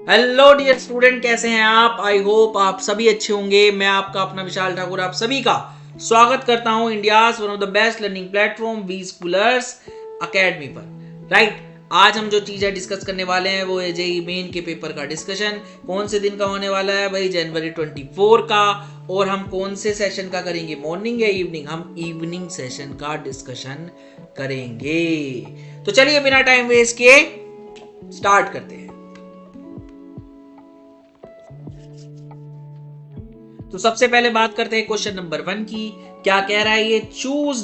Hello dear student, कैसे हैं आप? आई होप आप सभी अच्छे होंगे। मैं आपका अपना विशाल ठाकुर आप सभी का स्वागत करता हूं India one of the best learning platform V Schoolers Academy पर। राइट, आज हम जो चीजें डिस्कस करने वाले हैं वो है जेई मेन के पेपर का डिस्कशन। कौन से दिन का होने वाला है भाई? जनवरी 24 का। और हम कौन से सेशन का करेंगे, मॉर्निंग या इवनिंग? हम इवनिंग सेशन का डिस्कशन करेंगे। तो चलिए बिना टाइम वेस्ट किए स्टार्ट करते हैं। तो सबसे पहले बात करते हैं क्वेश्चन नंबर 1 की। क्या कह रहा है ये? Choose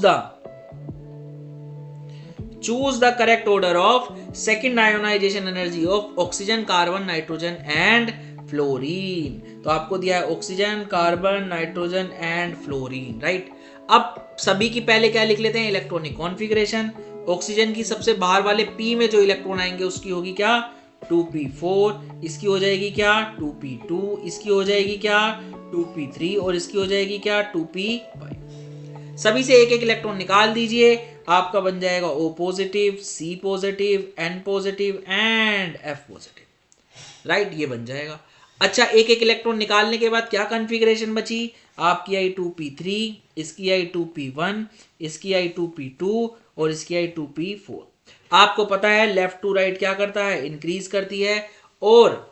the correct order of second ionisation energy of oxygen, carbon, nitrogen and fluorine. तो आपको दिया है oxygen, carbon, nitrogen and fluorine. Right, अब सभी की पहले क्या लिख लेते हैं? Electronic configuration. ऑक्सीजन की सबसे बाहर वाले पी में जो इलेक्ट्रॉन आएंगे उसकी होगी क्या? 2p4। इसकी हो जाएगी क्या? 2p2। इसकी हो जाएगी क्या? 2p3। और इसकी हो जाएगी क्या? 2p5। सभी से एक एक इलेक्ट्रॉन निकाल दीजिए। आपका बन जाएगा O positive, C positive, N positive and F positive. Right, ये बन जाएगा। अच्छा, एक एक इलेक्ट्रॉन निकालने के बाद क्या कॉन्फ़िगरेशन बची? आपकी आई 2p3, इसकी आई 2p1, इसकी आई 2p2 और इसकी आई 2p4। आपको पता है लेफ्ट टू राइट क्या करता है? इंक्रीज करती है। और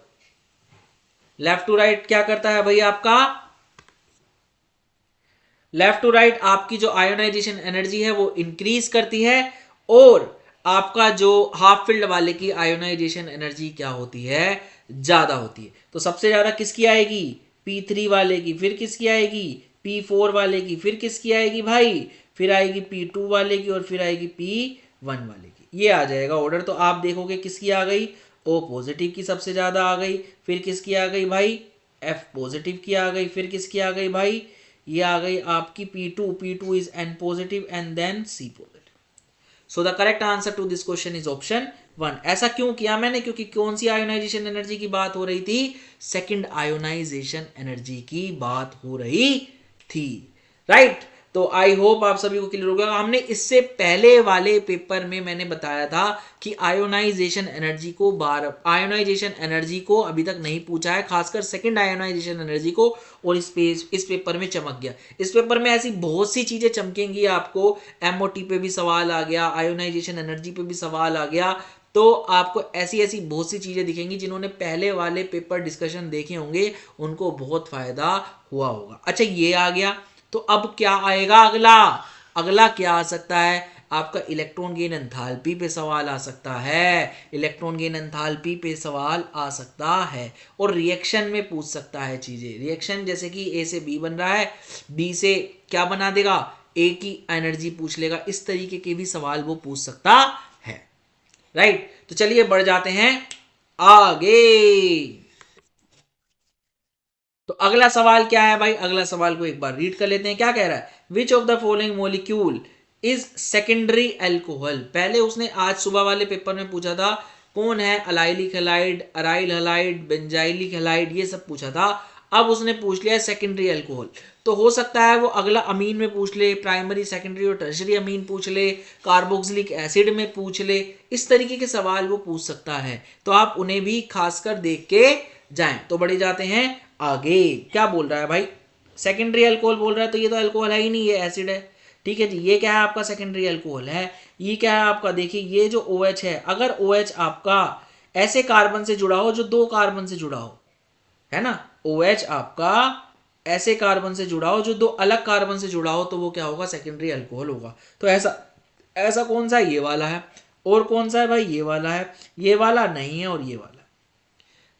लेफ्ट टू राइट क्या करता है भाई? आपका लेफ्ट टू राइट आपकी जो आयोनाइजेशन एनर्जी है वो इंक्रीज करती है। और आपका जो हाफ फील्ड वाले की आयोनाइजेशन एनर्जी क्या होती है? ज्यादा होती है। तो सबसे ज्यादा किसकी आएगी? P3 वाले की। फिर किसकी आएगी? P4 वाले की। फिर किसकी आएगी भाई? फिर आएगी P2 वाले की और फिर आएगी P1 वाले की। ये आ जाएगा ऑर्डर। तो आप देखोगे किसकी आ गई? O पॉजिटिव की सबसे ज्यादा आ गई। फिर किसकी आ गई भाई? F पॉजिटिव की आ गई। फिर किसकी आ गई भाई? ये आ गई आपकी P2 is N positive and then C positive. So the correct answer to this question is option 1। ऐसा क्यों किया मैंने? क्योंकि कौन सी आयोनाइजेशन एनर्जी की बात हो रही थी? सेकंड आयोनाइजेशन एनर्जी की बात हो रही थी। राइट, तो आई होप आप सभी को क्लियर होगा। हमने इससे पहले वाले पेपर में मैंने बताया था कि आयोनाइजेशन एनर्जी को अभी तक नहीं पूछा है, खासकर सेकंड आयोनाइजेशन एनर्जी को। और इस पेपर में चमक गया। इस पेपर में ऐसी बहुत सी चीजें चमकेंगी आपको। एमओटी पे भी सवाल आ गया, आयोनाइजेशन एनर्जी पे भी सवाल आ गया। तो आपको ऐसी ऐसी बहुत सी चीजें दिखेंगी। जिन्होंने पहले वाले पेपर डिस्कशन देखे होंगे उनको बहुत फायदा हुआ होगा। अच्छा, ये आ गया। तो अब क्या आएगा अगला? अगला क्या आ सकता है? आपका इलेक्ट्रॉन गेन एंथैल्पी पे सवाल आ सकता है। इलेक्ट्रॉन गेन एंथैल्पी पे सवाल आ सकता है। और रिएक्शन में पूछ सकता है चीजें। रिएक्शन जैसे कि ए से बी बन रहा है, बी से क्या बना देगा? ए की एनर्जी पूछ लेगा। इस तरीके के भी सवाल वो पूछ सकता है। राइट, तो चलिए बढ़ जाते हैं आगे। तो अगला सवाल क्या है भाई? अगला सवाल को एक बार रीड कर लेते हैं। क्या कह रहा है? विच of the following molecule is secondary alcohol. पहले उसने आज सुबह वाले पेपर में पूछा था कौन है allylic halide, aryl halide, benzylic halide, ये सब पूछा था। अब उसने पूछ लिया सेकेंडरी एल्कोहल। तो हो सकता है वो अगला अमीन में पूछ ले, प्राइमरी, सेकेंडरी और टर्शरी अमीन पूछ ले, कार्बोक्सिलिक एसिड में पूछ ले। इस तरीके के सवाल वो पूछ सकता है। तो आप उन्हें भी खासकर देख के जाएं। तो बढ़े जाते हैं आगे। क्या बोल रहा है भाई? सेकेंडरी अल्कोहल बोल रहा है। तो ये तो अल्कोहल है ही नहीं, ये एसिड है। ठीक है जी, ये क्या है? आपका सेकेंडरी अल्कोहल है। ये क्या है आपका? देखिए, ये जो OH है, अगर OH आपका ऐसे कार्बन से जुड़ा हो जो दो कार्बन से जुड़ा हो, है ना, OH आपका ऐसे कार्बन से जुड़ा हो जो दो अलग कार्बन से जुड़ा हो, तो वो क्या होगा? सेकेंडरी अल्कोहल होगा। तो ऐसा ऐसा कौन सा? ये वाला है। और कौन सा है भाई? ये वाला है। ये वाला नहीं है और ये वाला।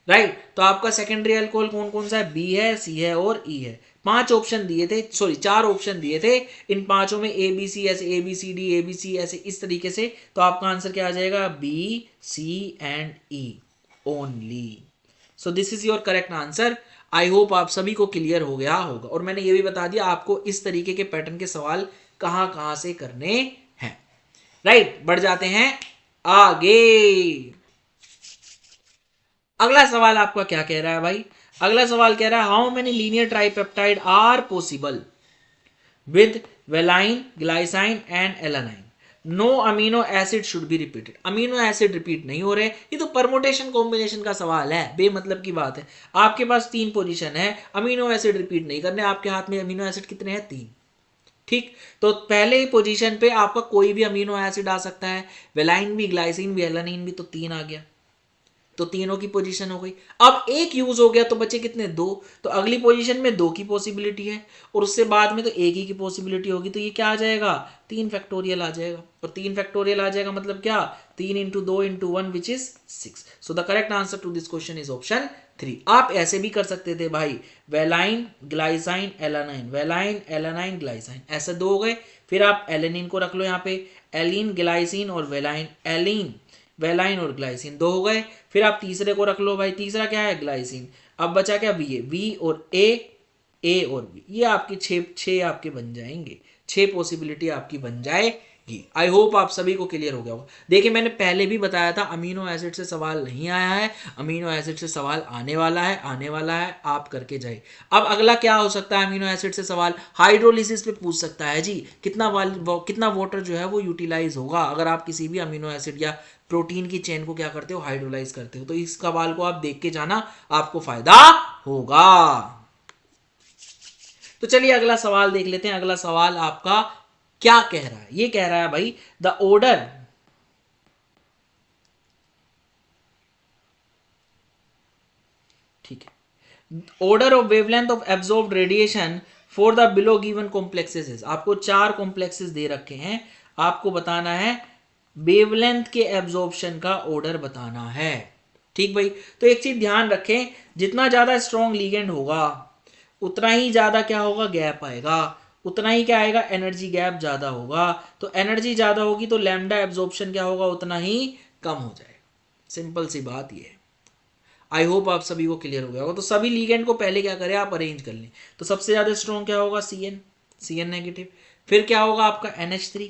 राइट, तो आपका सेकेंडरी अल्कोहल कौन कौन सा है? बी है, सी है और ई है। 5 ऑप्शन दिए थे, सॉरी 4 ऑप्शन दिए थे। इन पांचों में ए बी सी ऐसे, A B C D, A B C ऐसे, इस तरीके से। तो आपका आंसर क्या आ जाएगा? B, C and E only. So this is your correct answer. I hope आप सभी को क्लियर हो गया होगा। और मैंने ये भी बता दिया आपको इस तरीके के पैटर्न के सवाल कहां कहां से करने हैं। राइट, बढ़ जाते हैं आगे। अगला सवाल आपका क्या कह रहा है भाई? अगला सवाल कह रहा है how many linear tripeptide are possible with valine, glycine and alanine. No amino acid should be repeated, amino acid repeat नहीं हो रहे, ये तो परमोटेशन कॉम्बिनेशन का सवाल है, बेमतलब की बात है। आपके पास 3 पोजीशन है, अमीनो एसिड रिपीट नहीं करने, आपके हाथ में अमीनो एसिड कितने हैं? 3। ठीक, तो पहले ही पोजीशन पे आपका कोई भी अमीनो एसिड आ सकता है, वेलाइन भी, ग्लाइसिन भी, एलानिन भी, तो 3 आ गया, तो तीनों की पोजीशन हो गई। अब एक यूज हो गया तो बचे कितने? 2। तो अगली पोजीशन में 2 की पॉसिबिलिटी है और उससे बाद में तो एक ही की पॉसिबिलिटी होगी, तो ये क्या आ जाएगा? 3 फैक्टोरियल आ जाएगा, और 3 फैक्टोरियल आ जाएगा मतलब क्या? 3 into 2 into 1 which is 6। So the correct answer to this question is option 3। आप ऐसे भी कर सकते थे भाई, valine glycine alanine, valine alanine glycine, ऐसे 2 हो गए। फिर आप एलेनिन को रख लो यहाँ पे, एलिन ग्लाइसिन और वेलाइन, एलिन वेलाइन और ग्लाइसिन 2 हो गए। फिर आप तीसरे को रख लो भाई, तीसरा क्या है? ग्लाइसिन। अब बचा क्या? वी और ए और बी, ये आपके 6 आपके बन जाएंगे, 6 पॉसिबिलिटी आपकी बन जाएगी। आई होप आप सभी को क्लियर हो गया होगा। देखिए मैंने पहले भी बताया था अमीनो एसिड से सवाल नहीं आया है, अमीनो एसिड से सवाल आने वाला है, आने वाला है, आप करके जाए। अब अगला क्या हो सकता है अमीनो एसिड से सवाल? हाइड्रोलिसिस पे पूछ सकता है जी, कितना वाटर जो है वो यूटिलाइज होगा अगर आप किसी भी अमीनो एसिड या प्रोटीन की चेन को क्या करते हो? हाइड्रोलाइज करते हो। तो इस सवाल को आप देख के जाना, आपको फायदा होगा। तो चलिए अगला सवाल देख लेते हैं। अगला सवाल आपका क्या कह रहा है? ये कह रहा है भाई, द ऑर्डर ठीक है, order of wavelength of absorbed radiation for the below given complexes. आपको 4 कॉम्प्लेक्सेस दे रखे हैं, आपको बताना है वेवलेंथ के एब्जॉर्प्शन का ऑर्डर बताना है। ठीक भाई, तो एक चीज ध्यान रखें, जितना ज्यादा स्ट्रॉन्ग लीगेंड होगा उतना ही ज्यादा क्या होगा? गैप आएगा, उतना ही क्या आएगा? एनर्जी गैप ज्यादा होगा। तो एनर्जी ज्यादा होगी तो लैम्डा एब्जॉर्प्शन क्या होगा? उतना ही कम हो जाएगा। सिंपल सी बात ये है। आई होप आप सभी को क्लियर हो गया होगा। तो सभी लीगेंड को पहले क्या करें? आप अरेंज कर लें। तो सबसे ज्यादा स्ट्रॉन्ग क्या होगा? C N negative. फिर क्या होगा आपका? NH3।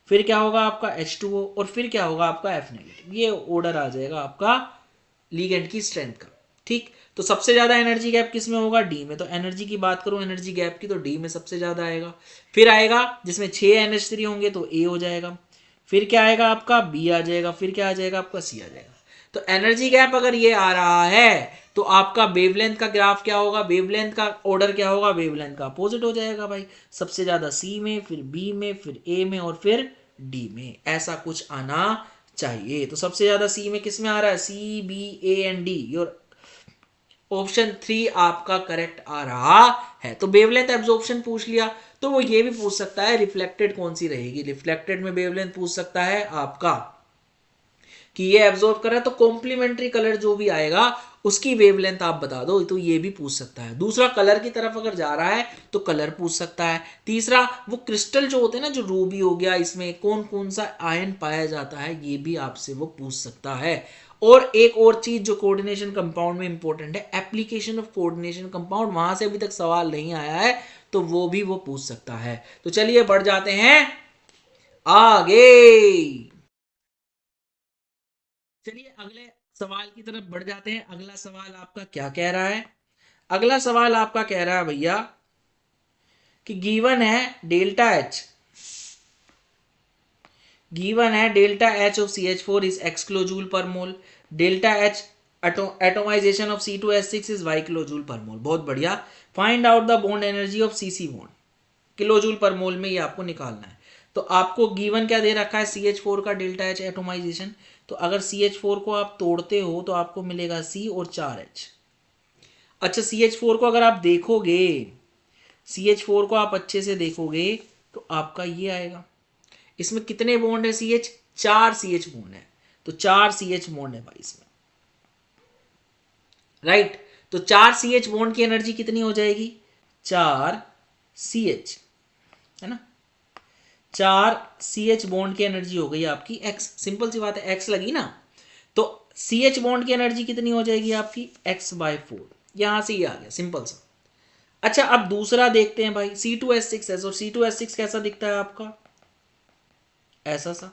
फिर क्या होगा आपका? H2O। और फिर क्या होगा आपका? F negative. ये ऑर्डर आ जाएगा आपका लीगेंड की स्ट्रेंथ का। ठीक, तो सबसे ज्यादा एनर्जी गैप किस में होगा? डी में। तो एनर्जी की बात करूं एनर्जी गैप की, तो डी में सबसे ज्यादा आएगा। फिर आएगा जिसमें 6 NH3 होंगे तो ए हो जाएगा। फिर क्या आएगा आपका? बी आ जाएगा। फिर क्या आ जाएगा आपका? सी आ जाएगा। तो एनर्जी गैप अगर ये आ रहा है तो आपका वेवलेंथ का ग्राफ क्या होगा? वेवलेंथ का ऑर्डर क्या होगा? वेवलेंथ का अपोजिट हो जाएगा भाई। सबसे ज्यादा सी में, फिर बी में, फिर ए में और फिर डी में, ऐसा कुछ आना चाहिए। तो सबसे ज्यादा सी में किस में आ रहा है? C, B, A and D. Your option 3 आपका करेक्ट आ रहा है। तो वेवलेंथ एब्जॉर्प्शन पूछ लिया, तो वो ये भी पूछ सकता है रिफ्लेक्टेड कौन सी रहेगी। रिफ्लेक्टेड में वेवलेंथ पूछ सकता है आपका कि ये एब्जॉर्ब कर रहा है, तो कॉम्प्लीमेंट्री कलर जो भी आएगा उसकी वेवलेंथ आप बता दो, तो ये भी पूछ सकता है। दूसरा, कलर की तरफ अगर जा रहा है तो कलर पूछ सकता है। तीसरा, वो क्रिस्टल जो होते हैं ना, जो रूबी हो गया, इसमें कौन कौन सा आयन पाया जाता है, ये भी आपसे वो पूछ सकता है। और एक और चीज जो कोऑर्डिनेशन कंपाउंड में इंपॉर्टेंट है, एप्लीकेशन ऑफ कोऑर्डिनेशन कंपाउंड, वहां से अभी तक सवाल नहीं आया है तो वो भी वो पूछ सकता है। तो चलिए बढ़ जाते हैं आगे। चलिए अगले सवाल की तरफ बढ़ जाते हैं। अगला सवाल आपका क्या कह रहा है? अगला सवाल आपका कह रहा है भैया कि गिवन है डेल्टा एच, गिवन है delta H of CH4 is X kilojoule per mole, delta H atomisation of C2H6 is Y kilojoule per mole. बहुत बढ़िया। Find out the bond energy of CC bond, kilojoule per mole में ये आपको निकालना है। तो आपको गिवन क्या दे रखा है? CH4 का डेल्टा एच एटोमाइजेशन। तो अगर CH4 को आप तोड़ते हो तो आपको मिलेगा C और 4H। अच्छा, CH4 को अगर आप देखोगे, CH4 को आप अच्छे से देखोगे तो आपका ये आएगा। इसमें कितने बॉन्ड है? CH, 4 CH बॉन्ड है। तो 4 CH बॉन्ड है भाई इसमें, राइट। तो 4 CH बॉन्ड की एनर्जी कितनी हो जाएगी? 4 CH, है ना। 4 CH बॉन्ड की एनर्जी हो गई आपकी X। सिंपल सी बात है, X लगी ना, तो CH बॉन्ड की एनर्जी कितनी हो जाएगी आपकी? X/4। यहां से ये आ गया, सिंपल सा। अच्छा, अब दूसरा देखते हैं भाई, C2H6 है। और C2H6 कैसा दिखता है आपका? ऐसा सा,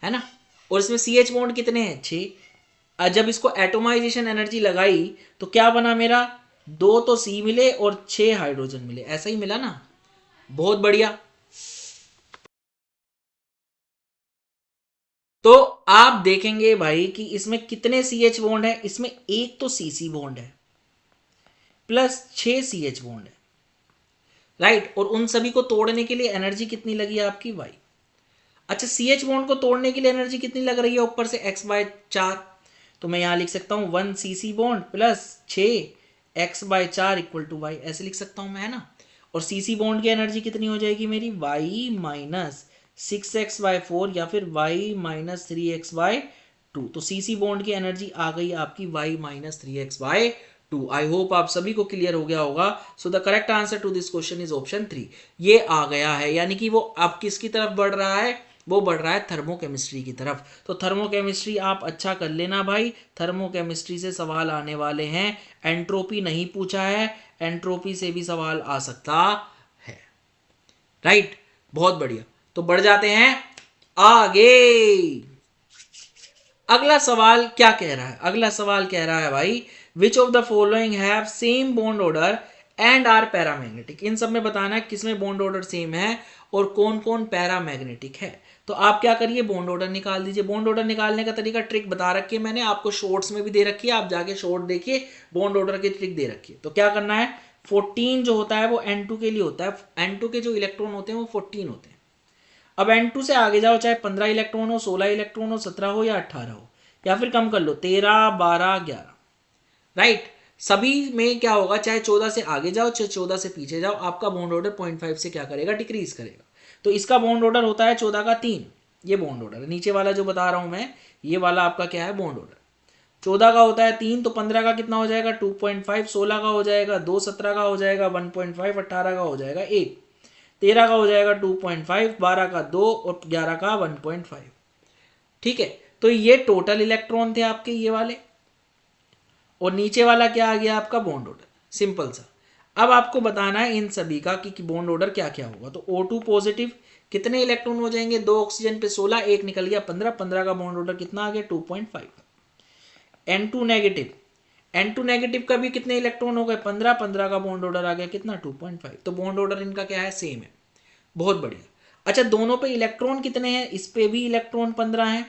है ना। और इसमें CH बॉन्ड कितने हैं? 6। जब इसको एटोमाइजेशन एनर्जी लगाई तो क्या बना मेरा? 2 तो C मिले और 6 हाइड्रोजन मिले, ऐसा ही मिला ना। बहुत बढ़िया। तो आप देखेंगे भाई कि इसमें कितने CH बॉन्ड है, इसमें एक तो CC बॉन्ड है प्लस 6 CH बॉन्ड है, राइट। और उन सभी को तोड़ने के लिए एनर्जी कितनी लगी है आपकी वाई। अच्छा, CH बॉन्ड को तोड़ने के लिए एनर्जी कितनी लग रही है ऊपर से x/4, तो मैं यहां लिख सकता हूं 1 CC bond plus 6 x/4 equal to y, ऐसे लिख सकता हूं मैं, है ना। और CC बॉन्ड की एनर्जी कितनी हो जाएगी मेरी, y माइनस 6x/4 या फिर y माइनस 3x/2। तो CC बॉन्ड की एनर्जी आ गई आपकी y माइनस 3x/2। आई होप आप सभी को क्लियर हो गया होगा। So the correct answer to this question is option 3। ये आ गया है, यानी कि वो अब किसकी तरफ बढ़ रहा है, वो बढ़ रहा है थर्मोकेमिस्ट्री की तरफ। तो थर्मोकेमिस्ट्री आप अच्छा कर लेना भाई, थर्मोकेमिस्ट्री से सवाल आने वाले हैं। एंट्रोपी नहीं पूछा है, एंट्रोपी से भी सवाल आ सकता है, राइट। बहुत बढ़िया, तो बढ़ जाते हैं आगे। अगला सवाल क्या कह रहा है, अगला सवाल कह रहा है भाई which of the following have same bond order and are paramagnetic. इन सब में बताना है किसमें बॉन्ड ऑर्डर सेम है और कौन कौन पैरामैग्नेटिक है। तो आप क्या करिए, बॉन्ड ऑर्डर निकाल दीजिए। बॉन्ड ऑर्डर निकालने का तरीका ट्रिक बता रखी है मैंने आपको, शॉर्ट्स में भी दे रखी है, आप जाके शॉर्ट देखिए, बॉन्ड ऑर्डर की ट्रिक दे रखी है। तो क्या करना है, 14 जो होता है वो N2 के लिए होता है, N2 के जो इलेक्ट्रॉन होते हैं वो 14 होते हैं। अब N2 से आगे जाओ, चाहे 15 इलेक्ट्रॉन हो, 16 इलेक्ट्रॉन हो, 17 हो या 18 हो, या फिर कम कर लो 13, 12, 11, राइट। सभी में क्या होगा, चाहे 14 से आगे जाओ चाहे 14 से पीछे जाओ, आपका बॉन्ड ऑर्डर 0.5 से क्या करेगा, डिक्रीज करेगा। तो इसका बॉन्ड ऑर्डर होता है 14 का 3, ये बॉन्ड ऑर्डर है। नीचे वाला जो बता रहा हूं मैं, ये वाला आपका क्या है, बॉन्ड ऑर्डर। 14 का होता है 3, तो 15 का कितना हो जाएगा 2.5, 16 का हो जाएगा 2, 17 का हो जाएगा 1.5, 18 का हो जाएगा 1, 13 का हो जाएगा 2.5, 12 का 2 और 11 का 1.5। ठीक है, तो ये टोटल इलेक्ट्रॉन थे आपके ये वाले, और नीचे वाला क्या आ गया आपका बॉन्ड ऑर्डर, सिंपल सा। अब आपको बताना है इन सभी का कि बॉन्ड ऑर्डर क्या क्या होगा। तो O2 पॉजिटिव कितने इलेक्ट्रॉन हो जाएंगे, 2 ऑक्सीजन पे 16, एक निकल गया 15, 15 का बॉन्ड ऑर्डर कितना आ गया 2.5। N2 नेगेटिव, N2 नेगेटिव का भी कितने इलेक्ट्रॉन हो गए 15, 15 का बॉन्ड ऑर्डर आ गया कितना 2.5। तो बॉन्ड ऑर्डर इनका क्या है, सेम है। बहुत बढ़िया। अच्छा, दोनों पे इलेक्ट्रॉन कितने हैं, इस पे भी इलेक्ट्रॉन 15 है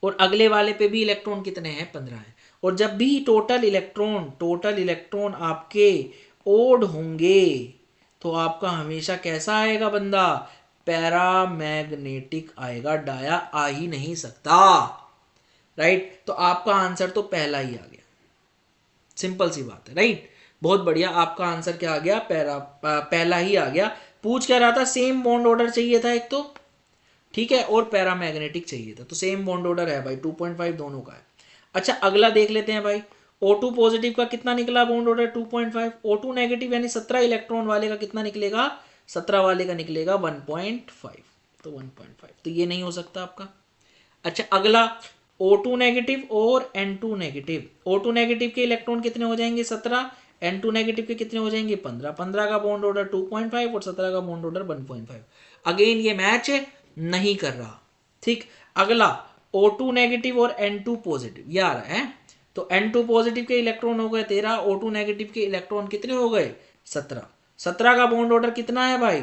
और अगले वाले पे भी इलेक्ट्रॉन कितने हैं, 15 हैं। और जब भी टोटल इलेक्ट्रॉन आपके ओड होंगे तो आपका हमेशा कैसा आएगा बंदा, पैरामैग्नेटिक आएगा, डाया आ ही नहीं सकता, राइट। तो आपका आंसर तो पहला ही आ गया, सिंपल सी बात है, राइट। बहुत बढ़िया, आपका आंसर क्या आ गया, पहला ही आ गया। पूछ क्या रहा था, सेम बॉन्ड ऑर्डर चाहिए था एक तो, ठीक है, और पैरामैग्नेटिक चाहिए था। तो सेम बॉन्ड ऑर्डर है भाई, 2.5 दोनों का है। अच्छा, अगला देख लेते हैं भाई, O2 पॉजिटिव का कितना निकला बॉन्ड ऑर्डर 2.5, O2 नेगेटिव यानी 17 इलेक्ट्रॉन वाले का कितना निकलेगा, 17 वाले का निकलेगा 1.5, तो 1.5, तो ये नहीं हो सकता आपका। अच्छा, अगला O2 नेगेटिव और N2 नेगेटिव, O2 नेगेटिव के इलेक्ट्रॉन कितने हो जाएंगे 17, N2 नेगेटिव के कितने हो जाएंगे 15, 15 का बॉन्ड ऑर्डर 2.5 और 17 का बॉन्ड ऑर्डर 1.5। अगेन ये मैच नहीं कर रहा, ठीक। अगला O2 नेगेटिव और N2 पॉजिटिव, ये आ रहा है। तो N2 पॉजिटिव के इलेक्ट्रॉन हो गए 13, O2 नेगेटिव के इलेक्ट्रॉन कितने हो गए 17, 17 का बॉन्ड ऑर्डर कितना है भाई,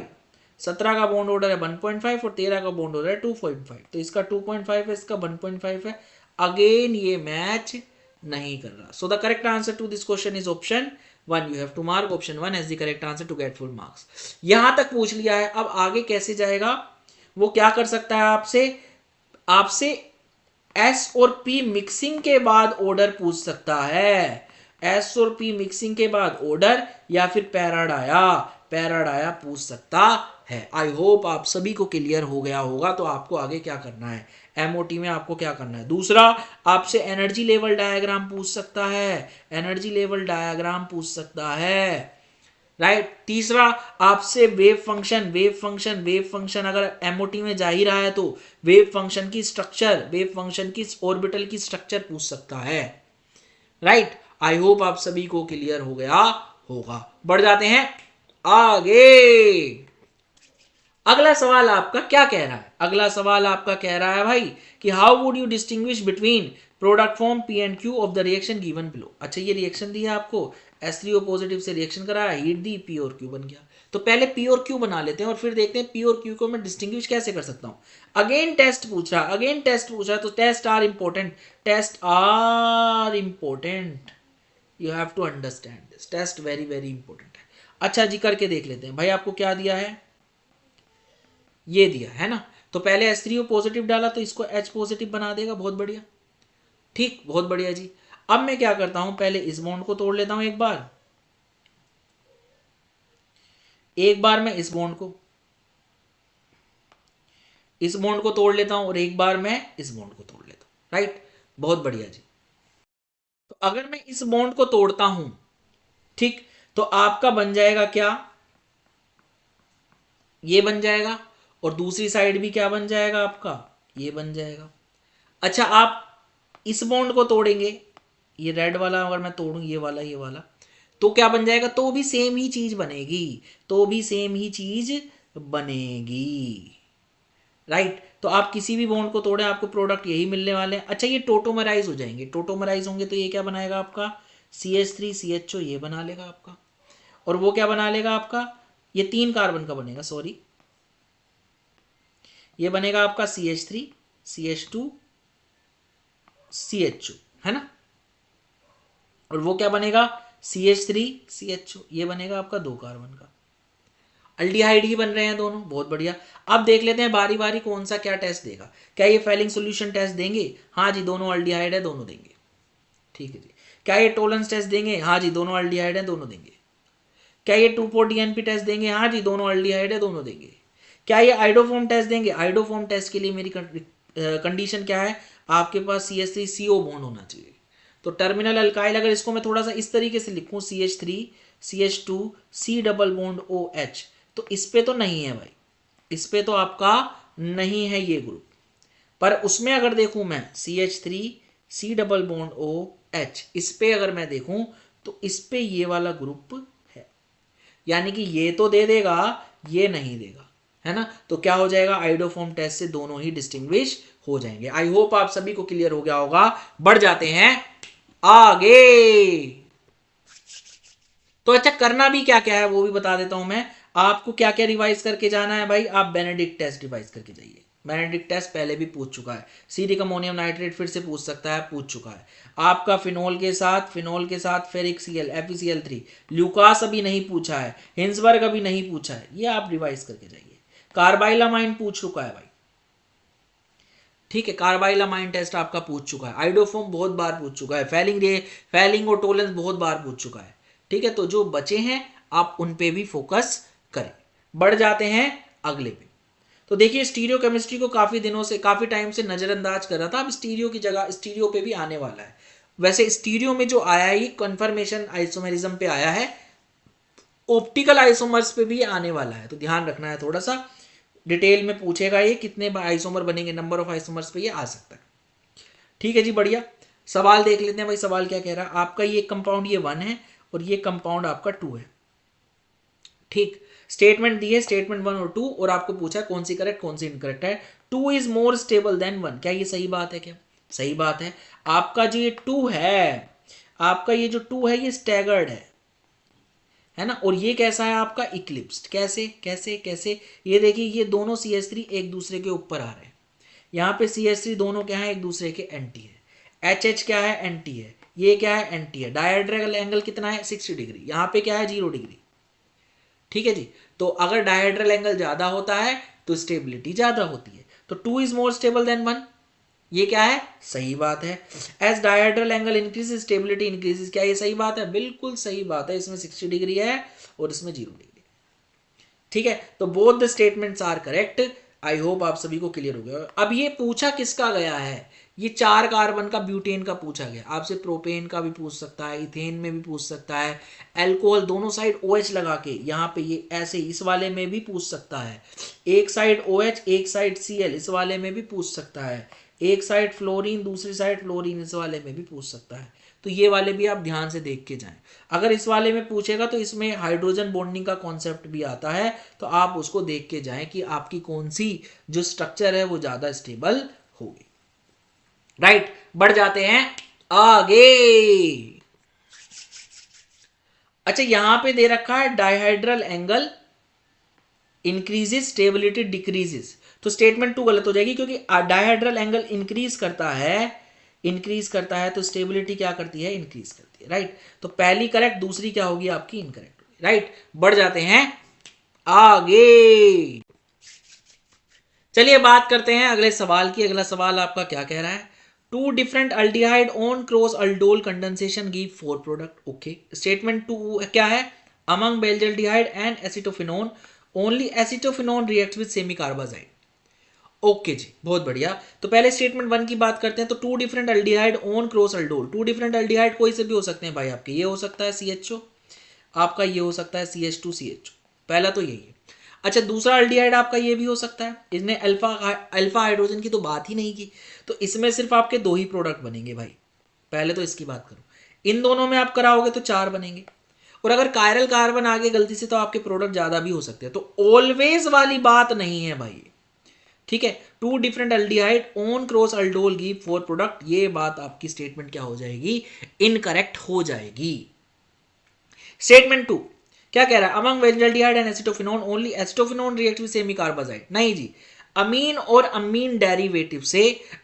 17 का बॉन्ड ऑर्डर है 1.5 और 13 का बॉन्ड ऑर्डर है 2.5। तो इसका 2.5 है, इसका 1.5 है। अगेन ये मैच नहीं कर रहा। So the correct answer to this question is option 1। You have to mark option 1 as the correct answer to get full marks. यहां तक पूछ लिया है, अब आगे कैसे जाएगा, वो क्या कर सकता है आपसे एस और पी मिक्सिंग के बाद ऑर्डर पूछ सकता है, एस और पी मिक्सिंग के बाद ऑर्डर, या फिर पैराडाया पूछ सकता है। आई होप आप सभी को क्लियर हो गया होगा। तो आपको आगे क्या करना है, एमओटी में आपको क्या करना है, दूसरा आपसे एनर्जी लेवल डायग्राम पूछ सकता है, एनर्जी लेवल डायग्राम पूछ सकता है, राइट। तीसरा आपसे वेव फंक्शन अगर एमओटी में जा ही रहा है तो वेव फंक्शन की स्ट्रक्चर, वेव फंक्शन की ऑर्बिटल की स्ट्रक्चर पूछ सकता है, राइट। आई होप आप सभी को क्लियर हो गया होगा। बढ़ जाते हैं आगे। अगला सवाल आपका क्या कह रहा है, अगला सवाल आपका कह रहा है भाई कि how would you distinguish between product form P and Q of the reaction given below. अच्छा, ये रिएक्शन दिया आपको, H3O पॉजिटिव से रिएक्शन कराया, हीट दी, पी और क्यू बन गया। तो पहले पी और क्यू बना लेते हैं और फिर देखते हैं पी और क्यू को मैं डिस्टिंग्विश कैसे कर सकता हूं। अगेन टेस्ट पूछा तो test are important, you have to understand this, test very very important है। अच्छा जी, करके देख लेते हैं भाई, आपको क्या दिया है, ये दिया है ना, तो पहले H3O पॉजिटिव डाला तो इसको H पॉजिटिव बना देगा, बहुत बढ़िया, ठीक, बहुत बढ़िया जी। अब मैं क्या करता हूं, पहले इस बॉन्ड को तोड़ लेता हूं एक बार मैं इस बॉन्ड को तोड़ लेता हूं और एक बार मैं इस बॉन्ड को तोड़ लेता हूं, राइट, बहुत बढ़िया जी। तो अगर मैं इस बॉन्ड को तोड़ता हूं, ठीक, तो आपका बन जाएगा क्या, ये बन जाएगा, और दूसरी साइड भी क्या बन जाएगा आपका, ये बन जाएगा। अच्छा, आप इस बॉन्ड को तोड़ेंगे, ये रेड वाला अगर मैं तोड़ूं, ये वाला, तो क्या बन जाएगा, तो भी सेम ही चीज बनेगी, राइट। तो आप किसी भी बॉन्ड को तोड़े आपको प्रोडक्ट यही मिलने वाले हैं। अच्छा, ये टोटोमराइज हो जाएंगे, टोटोमराइज होंगे तो ये क्या बनाएगा आपका, CH3CHO ये बना लेगा आपका, और वो क्या बना लेगा आपका, ये 3 कार्बन का बनेगा, सॉरी, ये बनेगा आपका CH3CH2CHO, है ना, और वो क्या बनेगा, CH3CHO, ये बनेगा आपका 2 कार्बन का, अल्डिहाइड ही बन रहे हैं दोनों, बहुत बढ़िया। अब देख लेते हैं बारी बारी कौन सा क्या टेस्ट देगा, क्या ये फेलिंग सॉल्यूशन टेस्ट देंगे, हाँ जी, दोनों अल्डिहाइड है, दोनों देंगे, ठीक है जी। क्या ये टोलेंस टेस्ट देंगे, हाँ जी, दोनों अल्डिहाइड है, दोनों देंगे। क्या ये 2,4-DNP टेस्ट देंगे, हाँ जी, दोनों अल्डिहाइड है, दोनों देंगे। क्या ये आइडोफॉर्म टेस्ट देंगे, आइडोफॉर्म टेस्ट के लिए मेरी कंडीशन क्या है, आपके पास CH3CO बॉन्ड होना चाहिए। तो टर्मिनल अल्काइल अगर इसको मैं थोड़ा सा इस तरीके से लिखूं, CH3CH2 C double bond OH, तो इस पे तो नहीं है भाई, इस पे तो आपका नहीं है ये ग्रुप, पर उसमें अगर देखूं मैं CH3 C double bond OH, इस पे अगर मैं देखूं तो इस पे ये वाला ग्रुप है, यानी कि ये तो दे देगा, ये नहीं देगा, है ना। तो क्या हो जाएगा, आइडोफॉर्म टेस्ट से दोनों ही डिस्टिंग्विश हो जाएंगे। आई होप आप सभी को क्लियर हो गया होगा। बढ़ जाते हैं आगे। तो अच्छा, करना भी क्या क्या है वो भी बता देता हूं मैं आपको, क्या क्या रिवाइज करके जाना है भाई। आप बेनेडिक्ट टेस्ट रिवाइज करके जाइए, बेनेडिक्ट टेस्ट पहले भी पूछ चुका है, सीरिक अमोनियम नाइट्रेट फिर से पूछ सकता है, पूछ चुका है। आपका फिनोल के साथ फेरिक Cl FeCl3, ल्यूकास अभी नहीं पूछा है, हिंसबर्ग अभी नहीं पूछा है, ये आप रिवाइज करके जाइए। कार्बाइलामाइन पूछ चुका है भाई, ठीक है, कार्बाइलामाइन टेस्ट आपका पूछ चुका है, आइडोफोम बहुत बार पूछ चुका है, फैलिंग और टोलेंस बहुत बार पूछ चुका है, ठीक है। तो जो बचे हैं आप उन पे भी फोकस करें। बढ़ जाते हैं अगले पे। तो देखिए, स्टीरियो केमिस्ट्री को काफी टाइम से नजरअंदाज कर रहा था, अब स्टीरियो की जगह स्टीरियो पे भी आने वाला है। वैसे स्टीरियो में जो आया है ये कन्फर्मेशन आइसोमेरिज्म पे आया है, ऑप्टिकल आइसोमर्स पे भी आने वाला है, तो ध्यान रखना है थोड़ा सा, डिटेल में पूछेगा ये कितने आइसोमर बनेंगे, नंबर ऑफ आइसोमर्स पे ये आ सकता है, ठीक है जी, बढ़िया। सवाल देख लेते हैं भाई, सवाल क्या कह रहा है आपका, ये कंपाउंड ये 1 है और ये कंपाउंड आपका 2 है, ठीक। स्टेटमेंट दी है, स्टेटमेंट 1 और 2, और आपको पूछा है कौन सी करेक्ट कौन सी इनकरेक्ट है। 2 इज मोर स्टेबल देन 1, क्या ये सही बात है, क्या सही बात है। आपका जो ये 2 है, आपका ये जो 2 है ये स्टैगर्ड है ना, और ये कैसा है आपका इक्लिप्स्ड, कैसे कैसे कैसे, ये देखिए ये दोनों CH3 एक दूसरे के ऊपर आ रहे हैं, यहाँ पे CH3 दोनों क्या है एक दूसरे के एंटी है, HH क्या है एंटी है, ये क्या है एंटी है, डायहेड्रल एंगल कितना है 60 डिग्री, यहाँ पे क्या है 0 डिग्री, ठीक है जी। तो अगर डायहेड्रल एंगल ज्यादा होता है तो स्टेबिलिटी ज्यादा होती है, तो 2 इज मोर स्टेबल देन 1, ये क्या है सही बात है। As dihedral angle increases stability increases, क्या ये सही बात है, बिल्कुल सही बात है, इसमें 60 डिग्री है और इसमें 0 डिग्री, ठीक है। तो both the statements are correct. I hope आप सभी को क्लियर हो गया। अब ये पूछा किसका गया है, ये 4 कार्बन का ब्यूटेन का पूछा गया, आपसे प्रोपेन का भी पूछ सकता है, इथेन में भी पूछ सकता है, एल्कोहल दोनों साइड OH लगा के यहाँ पे ये ऐसे इस वाले में भी पूछ सकता है, एक साइड OH एक साइड Cl इस वाले में भी पूछ सकता है, एक साइड फ्लोरीन दूसरी साइड फ्लोरीन इस वाले में भी पूछ सकता है। तो ये वाले भी आप ध्यान से देख के जाएं। अगर इस वाले में पूछेगा तो इसमें हाइड्रोजन बॉन्डिंग का कॉन्सेप्ट भी आता है, तो आप उसको देख के जाएं कि आपकी कौन सी जो स्ट्रक्चर है वो ज्यादा स्टेबल होगी, राइट। बढ़ जाते हैं आगे। अच्छा, यहां पे दे रखा है डायहाइड्रल एंगल इंक्रीजेस स्टेबिलिटी डिक्रीजेस, तो स्टेटमेंट 2 गलत हो जाएगी क्योंकि डायहेड्रल एंगल इंक्रीज करता है तो स्टेबिलिटी क्या करती है, इंक्रीज करती है, राइट। तो पहली करेक्ट, दूसरी क्या होगी आपकी, इनकरेक्ट होगी, राइट। बढ़ जाते हैं आगे। चलिए बात करते हैं अगले सवाल की। अगला सवाल आपका क्या कह रहा है, two different aldehyde on cross aldol condensation give 4 product. Okay, statement 2 क्या है, among benzaldehyde and acetophenone only acetophenone reacts with semi carbazide. Okay जी, बहुत बढ़िया। तो पहले स्टेटमेंट 1 की बात करते हैं। तो two different aldehyde on cross aldol, two different aldehyde कोई से भी हो सकते हैं भाई आपके, ये हो सकता है CHO आपका, ये हो सकता है CH2CHO, पहला तो यही है। अच्छा, दूसरा अल्डिहाइड आपका ये भी हो सकता है, इसने अल्फा हाइड्रोजन की तो बात ही नहीं की, तो इसमें सिर्फ आपके 2 ही प्रोडक्ट बनेंगे भाई। पहले तो इसकी बात करूं, इन दोनों में आप कराओगे तो 4 बनेंगे, और अगर कायरल कार्बन आगे गलती से तो आपके प्रोडक्ट ज्यादा भी हो सकते हैं। तो ऑलवेज वाली बात नहीं है भाई, ठीक है। Two different aldehyde on cross aldol give 4 product, ये बात आपकी स्टेटमेंट क्या हो जाएगी, इनकरेक्ट हो जाएगी। स्टेटमेंट 2 क्या कह रहा है, among benzaldehyde and acetophenone only acetophenone react with semi carbazide. नहीं जी, अमीन और अमीन डेरिवेटिव से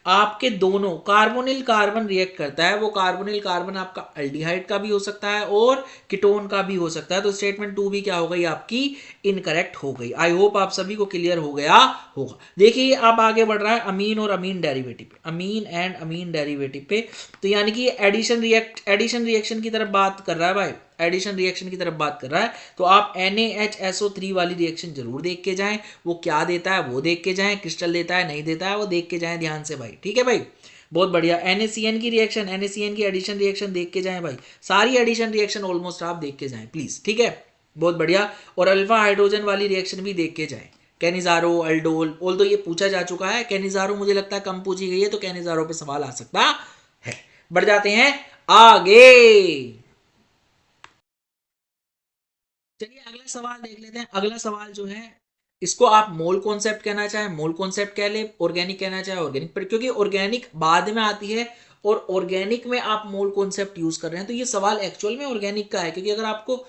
आपके दोनों कार्बोनिल कार्बन रिएक्ट करता है, वो कार्बोनिल कार्बन आपका अल्डिहाइड का भी हो सकता है और कीटोन का भी हो सकता है। तो स्टेटमेंट 2 भी क्या हो गई आपकी, इनकरेक्ट हो गई। आई होप आप सभी को क्लियर हो गया होगा। देखिए अब आगे बढ़ रहा है अमीन और अमीन डेरिवेटिव पे, अमीन एंड अमीन डेरिवेटिव पे। तो यानी कि एडिशन रिएक्शन की तरफ बात कर रहा है भाई, एडिशन रिएक्शन की तरफ बात कर रहा है। तो आप NaHSO3 वाली रिएक्शन जरूर देख के जाएं, वो क्या देता है वो देख के जाएं, क्रिस्टल देता है नहीं देता है वो देख के जाएं ध्यान से भाई, ठीक है भाई। बहुत बढ़िया। NaCN की रिएक्शन, NaCN की एडिशन रिएक्शन देख के जाएं भाई, सारी एडिशन रिएक्शन ऑलमोस्ट आप देख के जाएं प्लीज, ठीक है, बहुत बढ़िया। और अल्फा हाइड्रोजन वाली रिएक्शन भी देख के जाएं, कैनिजारो अल्डोल, ऑल तो ये पूछा जा चुका है, कैनिजारो मुझे लगता है कम पूछी गई है, तो कैनिजारो पे सवाल आ सकता है। बढ़ जाते हैं आगे। चलिए अगला सवाल देख लेते हैं। अगला सवाल जो है, इसको आप मोल कॉन्सेप्ट कहना चाहे मोल कॉन्सेप्ट कह ले, ऑर्गेनिक कहना चाहे ऑर्गेनिक, पर क्योंकि ऑर्गेनिक बाद में आती है और ऑर्गेनिक में आप मोल कॉन्सेप्ट यूज कर रहे हैं, तो ये सवाल एक्चुअल में ऑर्गेनिक का है। क्योंकि अगर आपको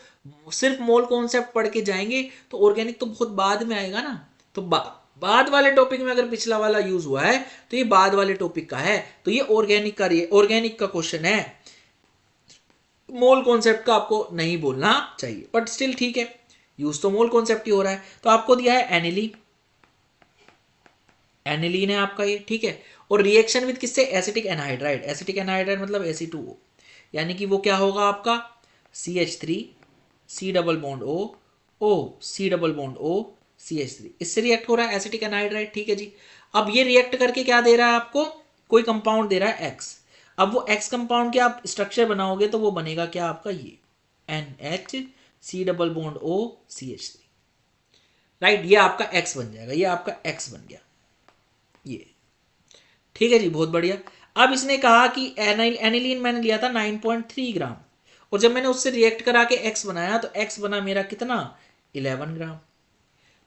सिर्फ मोल कॉन्सेप्ट पढ़ के जाएंगे तो ऑर्गेनिक तो बहुत बाद में आएगा ना, तो बाद वाले टॉपिक में अगर पिछला वाला यूज हुआ है तो ये बाद वाले टॉपिक का है, तो ये ऑर्गेनिक का क्वेश्चन है। मोल कॉन्सेप्ट का आपको नहीं बोलना चाहिए, बट स्टिल ठीक है, यूज तो मोल कॉन्सेप्ट ही हो रहा है। तो आपको दिया है एनिलीन, एनिलीन है आपका ये, ठीक है। और रिएक्शन विद किससे, एसिटिक एनहाइड्राइड, एसिटिक एनहाइड्राइड मतलब Ac2O, यानी कि वो क्या होगा आपका CH3 C double bond O O C double bond O CH3, इससे रिएक्ट हो रहा है एसिटिक एनहाइड्राइड, ठीक है जी। अब ये रिएक्ट करके क्या दे रहा है आपको, कोई कंपाउंड दे रहा है X। अब वो X कंपाउंड के आप स्ट्रक्चर बनाओगे तो वो बनेगा क्या आपका, ये NH C double bond O CH3, right. ये आपका X बन जाएगा, ये आपका X बन गया ये, ठीक है जी, बहुत बढ़िया। अब इसने कहा कि एनिलीन मैंने लिया था 9.3 ग्राम, और जब मैंने उससे रिएक्ट करा के X बनाया तो X बना मेरा कितना, 11 ग्राम।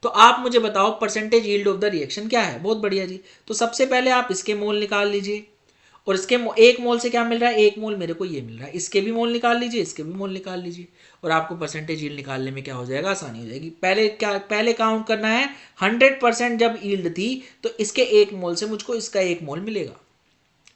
तो आप मुझे बताओ percentage yield of the reaction क्या है। बहुत बढ़िया जी। तो सबसे पहले आप इसके मोल निकाल लीजिए, और इसके एक मोल से क्या मिल रहा है, एक मोल मेरे को ये मिल रहा है, इसके भी मोल निकाल लीजिए, इसके भी मोल निकाल लीजिए, और आपको परसेंटेज यील्ड निकालने में क्या हो जाएगा, आसानी हो जाएगी। पहले काउंट करना है 100% जब यील्ड थी तो इसके एक मोल से मुझको इसका एक मोल मिलेगा,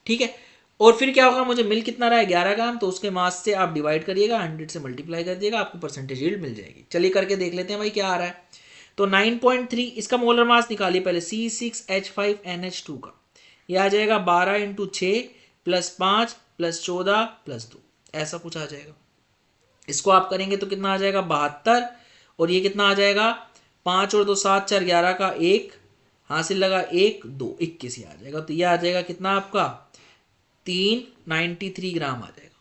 ठीक है। और फिर क्या होगा, मुझे मिल कितना रहा है 11 ग्राम, तो उसके मास से आप डिवाइड करिएगा, 100 से मल्टीप्लाई कर दिएगा, आपको परसेंटेज यील्ड मिल जाएगी। चलिए करके देख लेते हैं भाई क्या आ रहा है। तो 9.3 इसका मोलर मास निकालिए पहले, C6H5NH2 का, यह आ जाएगा 12 इंटू 6 प्लस 5 प्लस 14 प्लस 2, ऐसा कुछ आ जाएगा। इसको आप करेंगे तो कितना आ जाएगा 72, और ये कितना आ जाएगा 5 और 2 7 4 11 का 1 हासिल लगा 1 2 21 ही आ जाएगा। तो ये आ जाएगा कितना आपका 393 ग्राम आ जाएगा।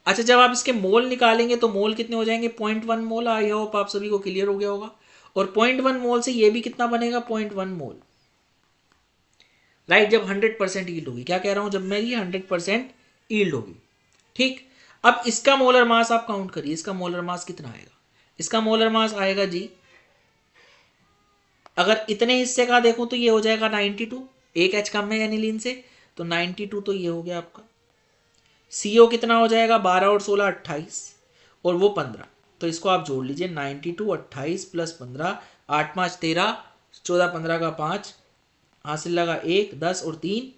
अच्छा, जब आप इसके मोल निकालेंगे तो मोल कितने हो जाएंगे, 0.1 मोल। आई होप आप सभी को क्लियर हो गया होगा। और 0.1 मोल से ये भी कितना बनेगा, 0.1 मोल, राइट। जब 100% ईल्ड होगी, क्या कह रहा हूं, जब मेरी 100% ईल्ड होगी, ठीक। अब इसका मोलर मास आप काउंट करिए, इसका मोलर मास कितना आएगा, इसका मोलर मास आएगा जी, अगर इतने हिस्से का देखो तो ये हो जाएगा 92, एक H कम है एनिलीन से, तो 92 तो ये हो गया आपका। CO कितना हो जाएगा, 12 और 16 28, और वो 15, तो इसको आप जोड़ लीजिए 92 28 प्लस 15 8 5 13, 14 15 का 5, हासिल लगा 1, 10 और 3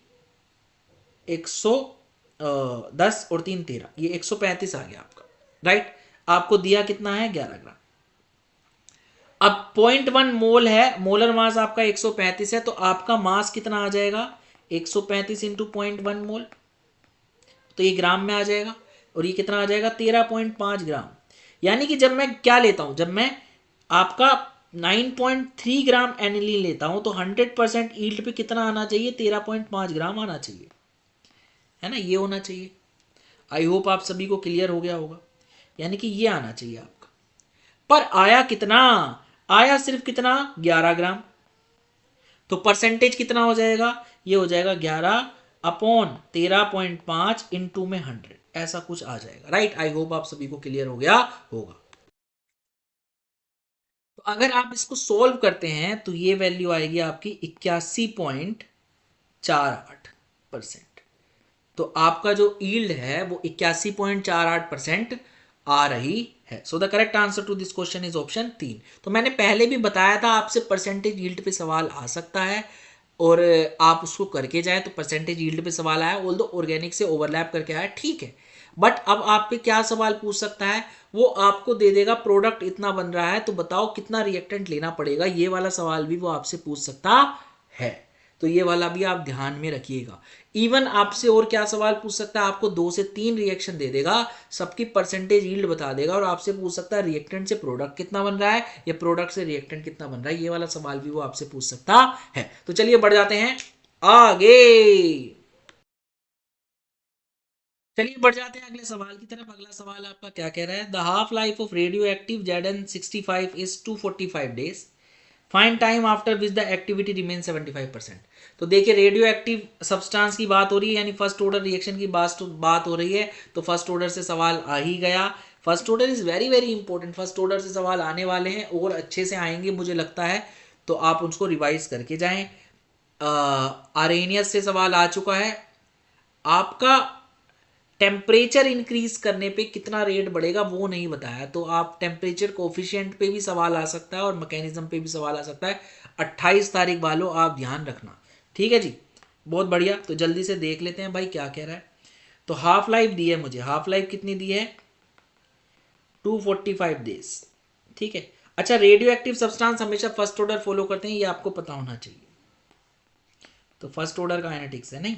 10 और 3 13, ये 135 आ गया आपका, राइट। आपको दिया कितना है 11 ग्राम। अब 0.1 मोल है, मोलर मास आपका 135 है, तो आपका मास कितना आ जाएगा 135 इंटू 0.1 मोल, तो ये ग्राम में आ जाएगा, और ये कितना आ जाएगा 13.5 ग्राम। यानी कि जब मैं क्या लेता हूं, जब मैं आपका 9.3 ग्राम एनिलीन लेता हूं तो 100% ईल्ड पे कितना आना चाहिए 13.5 ग्राम आना चाहिए, है ना, ये होना चाहिए। आई होप आप सभी को क्लियर हो गया होगा, यानी कि ये आना चाहिए आपका। पर आया कितना, आया सिर्फ कितना 11 ग्राम, तो परसेंटेज कितना हो जाएगा, ये हो जाएगा 11 अपॉन 13.5 इंटू में 100, ऐसा कुछ आ जाएगा, राइट। आई होप आप सभी को क्लियर हो गया होगा। तो अगर आप इसको सोल्व करते हैं तो ये वैल्यू आएगी आपकी 81.48%। तो आपका जो ईल्ड है वो 81.48% आ रही है। So the correct answer to this question is option 3। तो मैंने पहले भी बताया था आपसे परसेंटेज यील्ड पे सवाल आ सकता है, और आप उसको करके जाए तो परसेंटेज यील्ड पे सवाल आया, ऑल्दो ऑर्गेनिक से ओवरलैप करके आया, ठीक है। बट अब आप पे क्या सवाल पूछ सकता है, वो आपको दे देगा प्रोडक्ट इतना बन रहा है तो बताओ कितना रिएक्टेंट लेना पड़ेगा, ये वाला सवाल भी वो आपसे पूछ सकता है। तो ये वाला भी आप ध्यान में रखिएगा। इवन आपसे और क्या सवाल पूछ सकता है, आपको 2 से 3 रिएक्शन दे देगा, सबकी परसेंटेज यील्ड बता देगा, और आपसे पूछ सकता है रिएक्टेंट से प्रोडक्ट कितना बन रहा है या प्रोडक्ट से रिएक्टेंट कितना बन रहा है, ये वाला सवाल भी वो आपसे पूछ सकता है। तो चलिए बढ़ जाते हैं आगे, चलिए बढ़ जाते हैं अगले सवाल की तरफ। अगला सवाल आपका क्या कह रहा है, the half life of radio active Zn65 is 245 days, find time after which the activity remain 75%। तो देखिए रेडियो एक्टिव सब्सटेंस की बात हो रही है, यानी फर्स्ट ऑर्डर रिएक्शन की बात हो रही है, तो फर्स्ट ऑर्डर से सवाल आ ही गया। First order is very very important, first order से सवाल आने वाले हैं और अच्छे से आएंगे मुझे लगता है, तो आप उसको रिवाइज करके जाएं। आरेनियस से सवाल आ चुका है आपका, टेम्परेचर इंक्रीज करने पे कितना रेट बढ़ेगा वो नहीं बताया, तो आप टेम्परेचर कोफिशिएंट पे भी सवाल आ सकता है और मैकेनिज्म पे भी सवाल आ सकता है। 28 तारीख वालों आप ध्यान रखना, ठीक है जी, बहुत बढ़िया। तो जल्दी से देख लेते हैं भाई क्या कह रहा है। तो हाफ लाइफ दी है मुझे, हाफ लाइफ कितनी दी है 245 डेज, ठीक है। अच्छा, रेडियो एक्टिव सब्सटेंस हमेशा फर्स्ट ऑर्डर फॉलो करते हैं, ये आपको पता होना चाहिए, तो फर्स्ट ऑर्डर काइनेटिक्स है नहीं।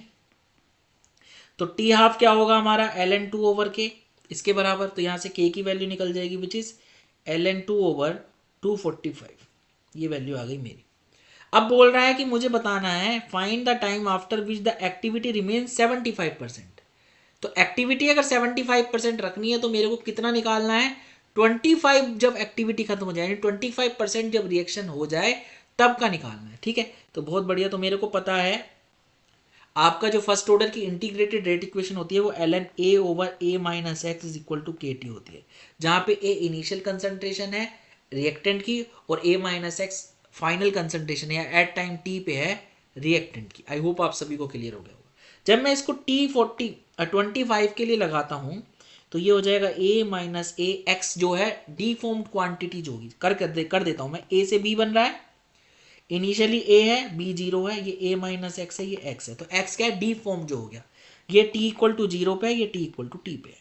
तो टी हाफ क्या होगा हमारा Ln2 ओवर के, इसके बराबर, तो यहाँ से के की वैल्यू निकल जाएगी विच इज Ln2 ओवर 245, ये वैल्यू आ गई मेरी। अब बोल रहा है कि मुझे बताना है find the time after which the activity remain 75%। तो एक्टिविटी अगर 75% रखनी है तो मेरे को कितना निकालना है 25, जब एक्टिविटी खत्म हो जाए, यानी 25% जब रिएक्शन हो जाए तब का निकालना है, ठीक है। तो बहुत बढ़िया, तो मेरे को पता है आपका जो फर्स्ट ऑर्डर की इंटीग्रेटेड रेट इक्वेशन होती है वो ln a over a minus x is equal to k t होती है, जहां पे a इनिशियल कंसंट्रेशन है रिएक्टेंट की और a minus x final concentration है एट टाइम t पे है रिएक्टेंट की। आई होप आप सभी को क्लियर हो गया होगा। जब मैं इसको T25 के लिए लगाता हूं तो ये हो जाएगा a माइनस ए एक्स, जो है डीफॉर्म्ड क्वांटिटी जो होगी कर देता हूं मैं, a से b बन रहा है, इनिशियली a है b 0 है, ये a माइनस एक्स है, ये x है, तो x क्या है डी फॉर्म जो हो गया, ये t इक्वल टू 0 पे है, ये t इक्वल टू t पे है,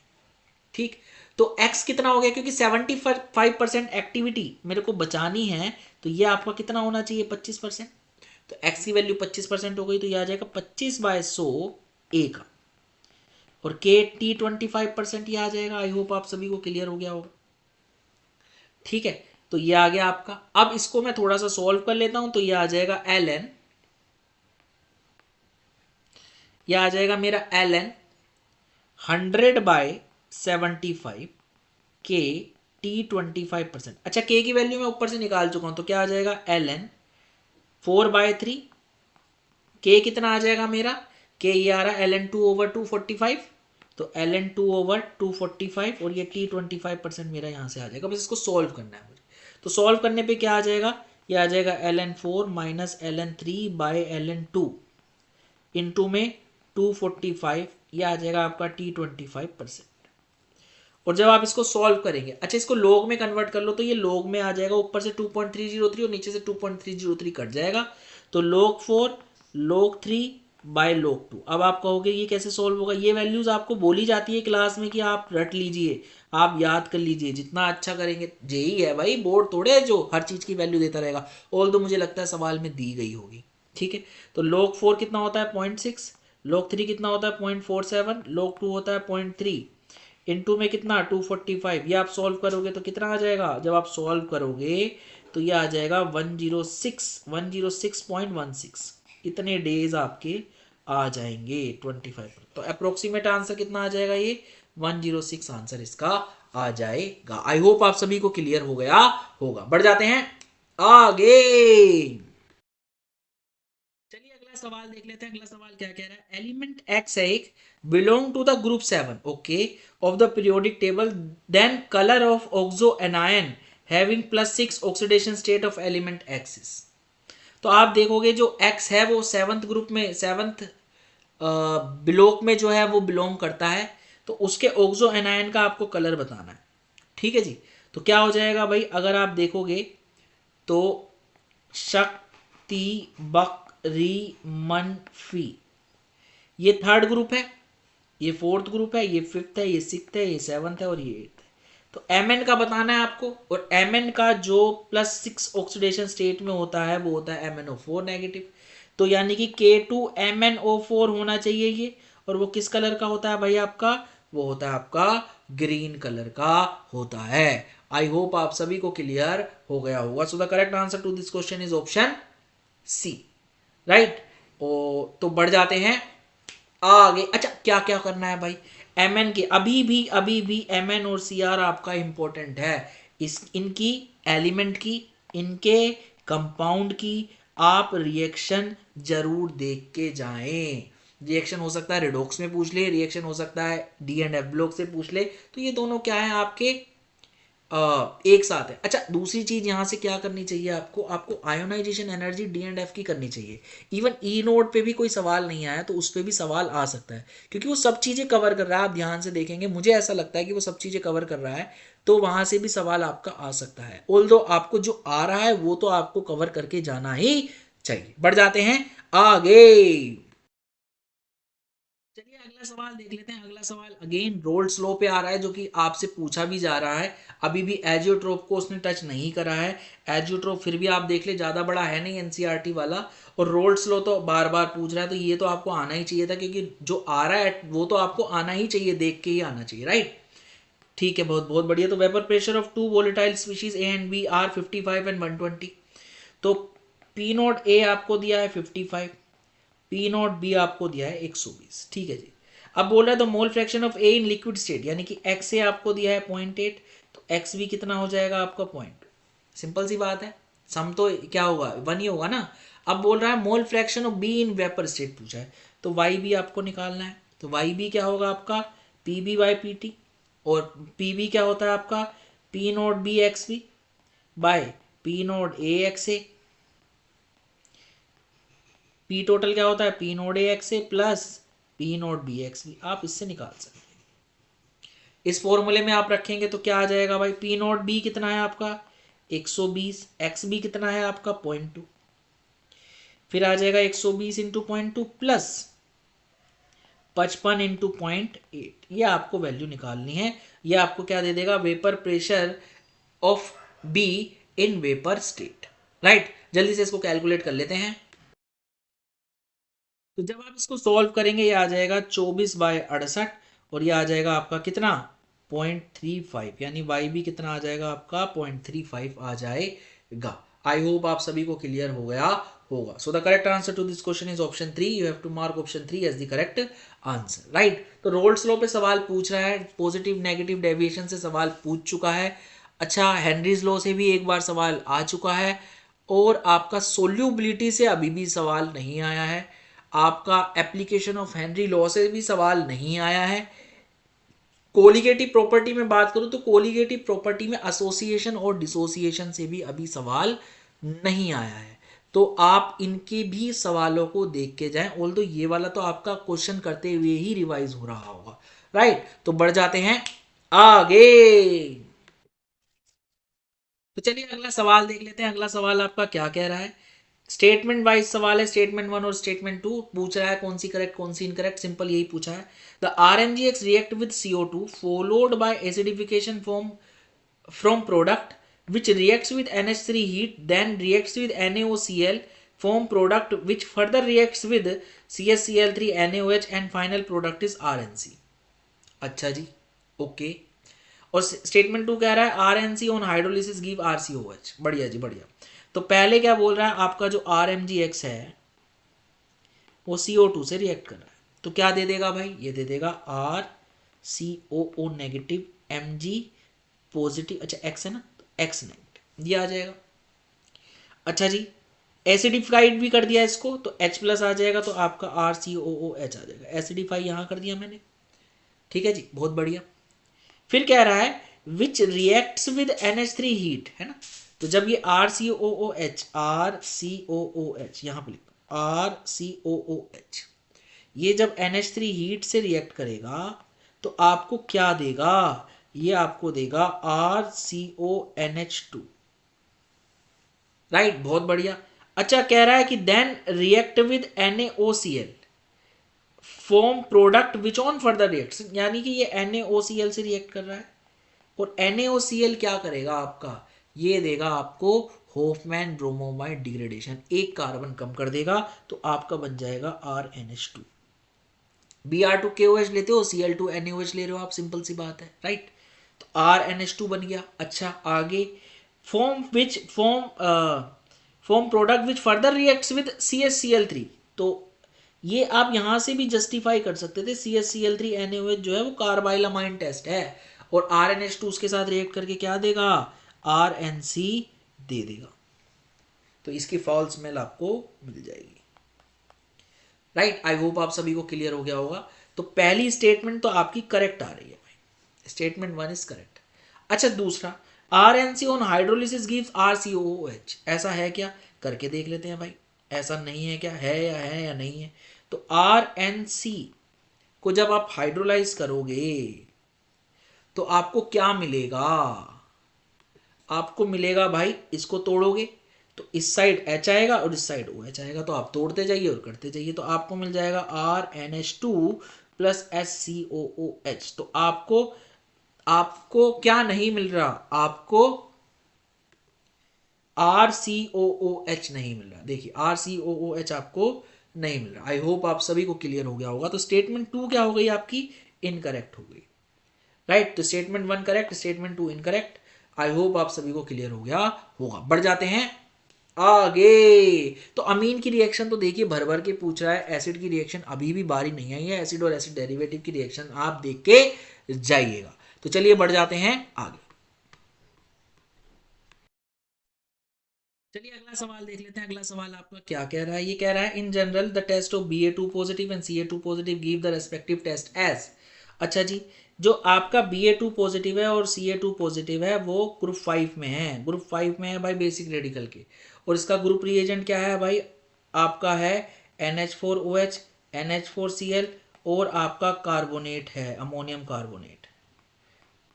ठीक। तो x कितना हो गया, क्योंकि 75% एक्टिविटी मेरे को बचानी है, तो ये आपका कितना होना चाहिए 25%, तो x की वैल्यू 25% हो गई, तो ये आ जाएगा 25/100 a का, और k T25% ये आ जाएगा। आई होप आप सभी को क्लियर हो गया होगा, ठीक है। तो ये आ गया आपका। अब इसको मैं थोड़ा सा सॉल्व कर लेता हूं, तो ये आ जाएगा ln, ये आ जाएगा मेरा ln 100/75 k T25%। अच्छा, k की वैल्यू मैं ऊपर से निकाल चुका हूं, तो क्या आ जाएगा ln 4/3, k कितना आ जाएगा मेरा, k ये आ रहा है ln2 ओवर 245, तो ln2 ओवर 245 और ये T25% मेरा यहां से आ जाएगा। बस इसको सॉल्व करना है मुझे, तो सॉल्व करने पे क्या आ जाएगा, ये आ जाएगा ln4 माइनस ln3/ln2 इंटू में 245, ये आ जाएगा आपका T25%, और जब आप इसको सॉल्व करेंगे, अच्छा इसको लॉग में कन्वर्ट कर लो तो ये लॉग में आ जाएगा, ऊपर से 2.303 और नीचे से 2.303 कट जाएगा, तो log 4 log 3 बाय log 2। अब आप कहोगे ये कैसे सॉल्व होगा, ये वैल्यूज आपको बोली जाती है क्लास में कि आप रट लीजिए, आप याद कर लीजिए, जितना अच्छा करेंगे। जेई है भाई, बोर्ड थोड़े है जो हर चीज की वैल्यू देता रहेगा, ऑल मुझे लगता है सवाल में दी गई होगी। ठीक है, तो log 4 कितना होता है 0.6, log 3 कितना होता है 0.47, log 2 होता है 0.3, इनटू में कितना 245। ये आप सॉल्व करोगे तो कितना आ जाएगा, जब आप सॉल्व करोगे तो ये आ जाएगा 106.16। इतने डेज आपके आ जाएंगे 25। तो अप्रोक्सीमेट आंसर कितना आ जाएगा, ये 106 आंसर इसका आ जाएगा। आई होप आप सभी को क्लियर हो गया होगा। बढ़ जाते हैं आगे। चलिए अगला सवाल देख लेते हैं। अगला सवाल क्या कह रहा है, एलिमेंट एक्स है एक, belong to the group 7 okay of the periodic table, then colour of oxo anion having +6 oxidation state of element x is. तो आप देखोगे जो एक्स है वो सेवंथ ग्रुप में, सेवंथ ब्लॉक में जो है वो बिलोंग करता है, तो उसके ऑक्सो एनायन का आपको कलर बताना है। ठीक है जी, तो क्या हो जाएगा भाई, अगर आप देखोगे तो शक्ति बकरी मनफी, ये थर्ड ग्रुप है, ये फोर्थ ग्रुप है, ये फिफ्थ है, ये सिक्स्थ है, ये सेवंथ है और ये एट्थ है। तो Mn का बताना है आपको, और Mn का जो +6 ऑक्सीडेशन स्टेट में होता है वो होता है MnO4 नेगेटिव। तो यानी कि K2MnO4 होना चाहिए ये, और वो किस कलर का होता है भाई आपका, वो होता है आपका ग्रीन कलर का होता है। आई होप आप सभी को क्लियर हो गया होगा। So the correct answer to this question is option C, right. तो बढ़ जाते हैं आगे। अच्छा क्या क्या करना है भाई, Mn के अभी भी Mn और Cr आपका इंपॉर्टेंट है, इस इनकी एलिमेंट की, इनके कंपाउंड की आप रिएक्शन जरूर देख के जाएं। रिएक्शन हो सकता है रिडॉक्स में पूछ ले, रिएक्शन हो सकता है डी एंड एफ ब्लॉक से पूछ ले, तो ये दोनों क्या है आपके एक साथ है। अच्छा दूसरी चीज यहां से क्या करनी चाहिए आपको, आपको ionization energy D and F की करनी चाहिए। इवन ई नोड पे भी कोई सवाल नहीं आया तो उस पर भी सवाल आ सकता है, क्योंकि वो सब चीजें कवर कर रहा है। आप ध्यान से देखेंगे, मुझे ऐसा लगता है कि वो सब चीजें कवर कर रहा है, तो वहां से भी सवाल आपका आ सकता है। ऑल्दो आपको जो आ रहा है वो तो आपको कवर करके जाना ही चाहिए। बढ़ जाते हैं आगे। चलिए अगला सवाल देख लेते हैं। अगला सवाल अगेन रोल्स लॉ पे आ रहा है, जो कि आपसे पूछा भी जा रहा है। अभी भी एजियोट्रोप को उसने टच नहीं करा है। एजियोट्रोप फिर भी आप देख ले ज्यादा बड़ा है नहीं एनसीईआरटी वाला, और रोल्स लॉ तो बार बार पूछ रहा है, तो ये तो आपको आना ही चाहिए था, क्योंकि जो आ रहा है वो तो आपको आना ही चाहिए, देख के ही आना चाहिए, राइट। ठीक है, बहुत बहुत बढ़िया। तो vapour pressure of two volatile species A and B are 55 and 120। तो पी नॉट ए आपको दिया है 55, पी नॉट बी आपको दिया है 120। ठीक है जी। अब बोल रहा है the mole fraction of A in liquid state, यानी कि एक्स ए आपको दिया है 0.8, तो एक्स बी कितना हो जाएगा आपका 0.2। सिंपल सी बात है, सम तो क्या होगा 1 ही होगा ना। अब बोल रहा है मोल fraction of be in vapour state पूछा है, तो वाई बी आपको निकालना है। तो वाई बी क्या होगा आपका P B by P T, और पी बी क्या होता है आपका P not B x B by P not A x A. P total क्या होता है P nought A x A plus P nought B x B. आप इससे निकाल सकते हैं, इस फॉर्मूले में आप रखेंगे तो क्या आ जाएगा भाई, पी नोड बी कितना है आपका 120, एक्स बी कितना है आपका 0.2, फिर आ जाएगा 120 इंटू 0.2 प्लस 55 इंटू 0.8। ये आपको वैल्यू निकालनी है। ये आपको क्या दे देगा, vapour pressure of be in vapour state, right. जल्दी से इसको कैलकुलेट कर लेते हैं। तो जब आप इसको सॉल्व करेंगे ये आ जाएगा 24/68, और ये आ जाएगा आपका कितना 0.35, यानी वाई भी कितना आ जाएगा आपका 0.35 आ जाएगा। आई होप आप सभी को क्लियर हो गया होगा। So the correct answer to this question is option 3। You have to mark option 3 as the correct answer, right. तो रोल्स लॉ पे सवाल पूछ रहा है, पॉजिटिव नेगेटिव डेविएशन से सवाल पूछ चुका है। अच्छा हेनरीज लॉ से भी एक बार सवाल आ चुका है, और आपका सोल्यूबिलिटी से अभी भी सवाल नहीं आया है। आपका एप्लीकेशन ऑफ हेनरी लॉ से भी सवाल नहीं आया है। कोलिगेटिव प्रॉपर्टी में बात करूं तो कोलिगेटिव प्रॉपर्टी में एसोसिएशन और डिसोसिएशन से भी अभी सवाल नहीं आया है। तो आप इनके भी सवालों को देख के जाएं, ऑल्दो ये वाला तो आपका क्वेश्चन करते हुए ही रिवाइज हो रहा होगा, राइट। तो बढ़ जाते हैं आगे। तो चलिए अगला सवाल देख लेते हैं। अगला सवाल आपका क्या कह रहा है? स्टेटमेंट वाइज सवाल है, स्टेटमेंट वन और स्टेटमेंट टू पूछ रहा है, कौन सी करेक्ट कौन सी इनकरेक्ट, सिंपल यही पूछा है। The RMGX react with CO2 followed by acidification from product which reacts with NH3 heat, then reacts with NaOCl, form product which further reacts with CaCl3 NaOH and final product is RNC। अच्छा जी, okay. और statement to कह रहा है RNC on hydrolysis give RCOH। बढ़िया जी बढ़िया। तो पहले क्या बोल रहा है, आपका जो RMGX है वो CO2 से रिएक्ट कर रहा है, तो क्या दे देगा भाई, ये दे देगा RCOO नेगेटिव Mg पॉजिटिव, अच्छा X है ना, तो X नेगेटिव ये आ जाएगा। अच्छा जी, एसिडिफाइड भी कर दिया इसको तो H प्लस आ जाएगा, तो आपका RCOOH आ जाएगा। एसिडिफाई यहाँ कर दिया मैंने, ठीक है जी, बहुत बढ़िया। फिर कह रहा है विच रिएक्ट्स विद NH3 हीट, है ना, तो जब ये RCOOH यहाँ पे लिखो RCOOH, ये जब NH3 हीट से रिएक्ट करेगा तो आपको क्या देगा, ये आपको देगा RCONH2, राइट, बहुत बढ़िया। अच्छा, कह रहा है कि then react with NaOCl form product which on further reacts, यानी कि ये NaOCl से रिएक्ट कर रहा है और NaOCl क्या करेगा आपका, ये देगा आपको होफमैन ब्रोमोमाइड डिग्रेडेशन, एक कार्बन कम कर देगा, तो आपका बन जाएगा RNH2। Br2KOH लेते हो, Cl2NaOH ले रहे हो आप, सिंपल सी बात है, राइट। तो RNH2 बन गया। अच्छा आगे, form product which further reacts with CaCl3, तो ये आप यहां से भी जस्टिफाई कर सकते थे, CaCl3 NaOH जो है वो कार्बाइलामाइन टेस्ट है, और RNH2 उसके साथ रिएक्ट करके क्या देगा, RNC दे देगा, तो इसकी फॉल्स मेल आपको मिल जाएगी, राइट। आई होप आप सभी को क्लियर हो गया होगा। तो पहली स्टेटमेंट तो आपकी करेक्ट आ रही है भाई, स्टेटमेंट वन इज करेक्ट। अच्छा दूसरा, RNC on hydrolysis gives RCOOH, ऐसा है क्या, करके देख लेते हैं भाई, ऐसा नहीं है क्या, है या नहीं है। तो RNC को जब आप हाइड्रोलाइज करोगे तो आपको क्या मिलेगा, आपको मिलेगा भाई, इसको तोड़ोगे तो इस साइड H आएगा और इस साइड OH आएगा, तो आप तोड़ते जाइए और करते जाइए, तो आपको मिल जाएगा RNH2 प्लस SCOOH। तो आपको आपको क्या नहीं मिल रहा, आपको RCOOH नहीं मिल रहा, देखिए RCOOH आपको नहीं मिल रहा। आई होप आप सभी को क्लियर हो गया होगा। तो स्टेटमेंट टू क्या हो गई आपकी, इनकरेक्ट हो गई, राइट। तो statement one correct, statement two incorrect. I hope आप सभी को क्लियर हो गया होगा। बढ़ जाते हैं आगे। तो अमीन की रिएक्शन तो देखिए भर भर के पूछ रहा है, एसिड की रिएक्शन अभी भी बारी नहीं आई है, एसिड और एसिड डेरिवेटिव की रिएक्शन आप देख के जाइएगा। तो चलिए बढ़ जाते हैं आगे। चलिए अगला सवाल देख लेते हैं। अगला सवाल आपका क्या कह रहा है, ये कह रहा है in general the test of Ba2 positive and Ca2 positive give the respective test as. अच्छा जी, जो आपका Ba2 पॉजिटिव है और Ca2 पॉजिटिव है वो ग्रुप 5 में है, ग्रुप 5 में है भाई बेसिक रेडिकल के, और इसका ग्रुप रिएजेंट क्या है भाई, आपका है NH4OH NH4Cl और आपका कार्बोनेट है अमोनियम कार्बोनेट,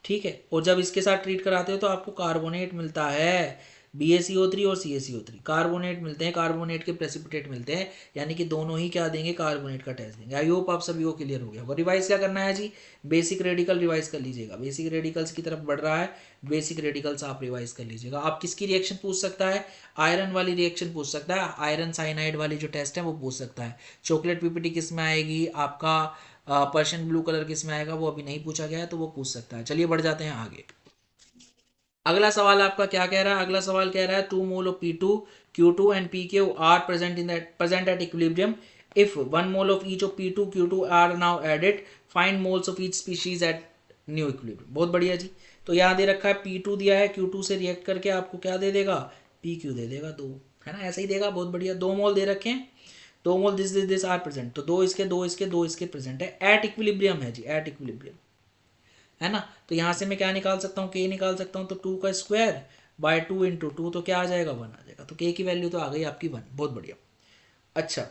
ठीक है। और जब इसके साथ ट्रीट कराते हो तो आपको कार्बोनेट मिलता है, BaCO3 और CaCO3 कार्बोनेट मिलते हैं, कार्बोनेट के प्रेसिपिटेट मिलते हैं, यानी कि दोनों ही क्या देंगे, कार्बोनेट का टेस्ट देंगे। आई होप आप सभी को क्लियर हो गया होगा। रिवाइज क्या करना है जी, बेसिक रेडिकल रिवाइज कर लीजिएगा, बेसिक रेडिकल्स की तरफ बढ़ रहा है, बेसिक रेडिकल्स आप रिवाइज कर लीजिएगा। आप किसकी रिएक्शन पूछ सकता है, आयरन वाली रिएक्शन पूछ सकता है, आयरन साइनाइड वाली जो टेस्ट है वो पूछ सकता है। चॉकलेट पीपीटी किस में आएगी, आपका पर्शियन ब्लू कलर किस में आएगा, वो अभी नहीं पूछा गया है, तो वो पूछ सकता है। चलिए बढ़ जाते हैं आगे। अगला सवाल आपका क्या कह रहा है, अगला सवाल कह रहा है 2 mole of P2 Q2 and PQ are present at equilibrium if 1 mole of each of P2 Q2 are now added, find moles of each species at new equilibrium। बहुत बढ़िया जी। तो यहाँ दे रखा है P2 दिया है, Q2 से रिएक्ट करके आपको क्या दे देगा, PQ दे देगा 2, है ना, ऐसा ही देगा, बहुत बढ़िया। 2 मोल दे रखे हैं, 2 मोल दिस आर प्रेजेंट, तो 2 इसके 2 इसके 2 इसके प्रेजेंट है, एट इक्विलिब्रियम है जी, एट इक्विलिब्रियम, है ना। तो यहां से मैं क्या निकाल सकता हूँ, के निकाल सकता हूँ, तो 2 का स्क्वायर बाय 2 इंटू 2, तो क्या आ जाएगा 1 आ जाएगा, तो के की वैल्यू तो आ गई आपकी 1, बहुत बढ़िया। अच्छा,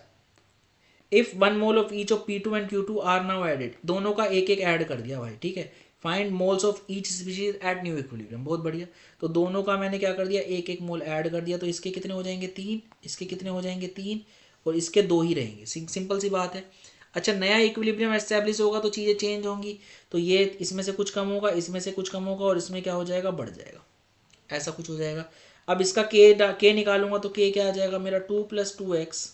if 1 mole of each of P2 and Q2 are now added, दोनों का एक एक ऐड कर दिया भाई, ठीक है। Find moles of each species eight new equilibrium. बहुत बढ़िया। तो दोनों का मैंने क्या कर दिया, एक एक मोल ऐड कर दिया, तो इसके कितने हो जाएंगे 3, इसके कितने हो जाएंगे 3, और इसके 2 ही रहेंगे। सिंपल सी बात है। अच्छा, नया इक्विलिब्रियम एस्टेब्लिश होगा तो चीज़ें चेंज होंगी, तो ये इसमें से कुछ कम होगा, इसमें से कुछ कम होगा, और इसमें क्या हो जाएगा, बढ़ जाएगा, ऐसा कुछ हो जाएगा। अब इसका के निकालूंगा तो के क्या आ जाएगा मेरा, 2 + 2x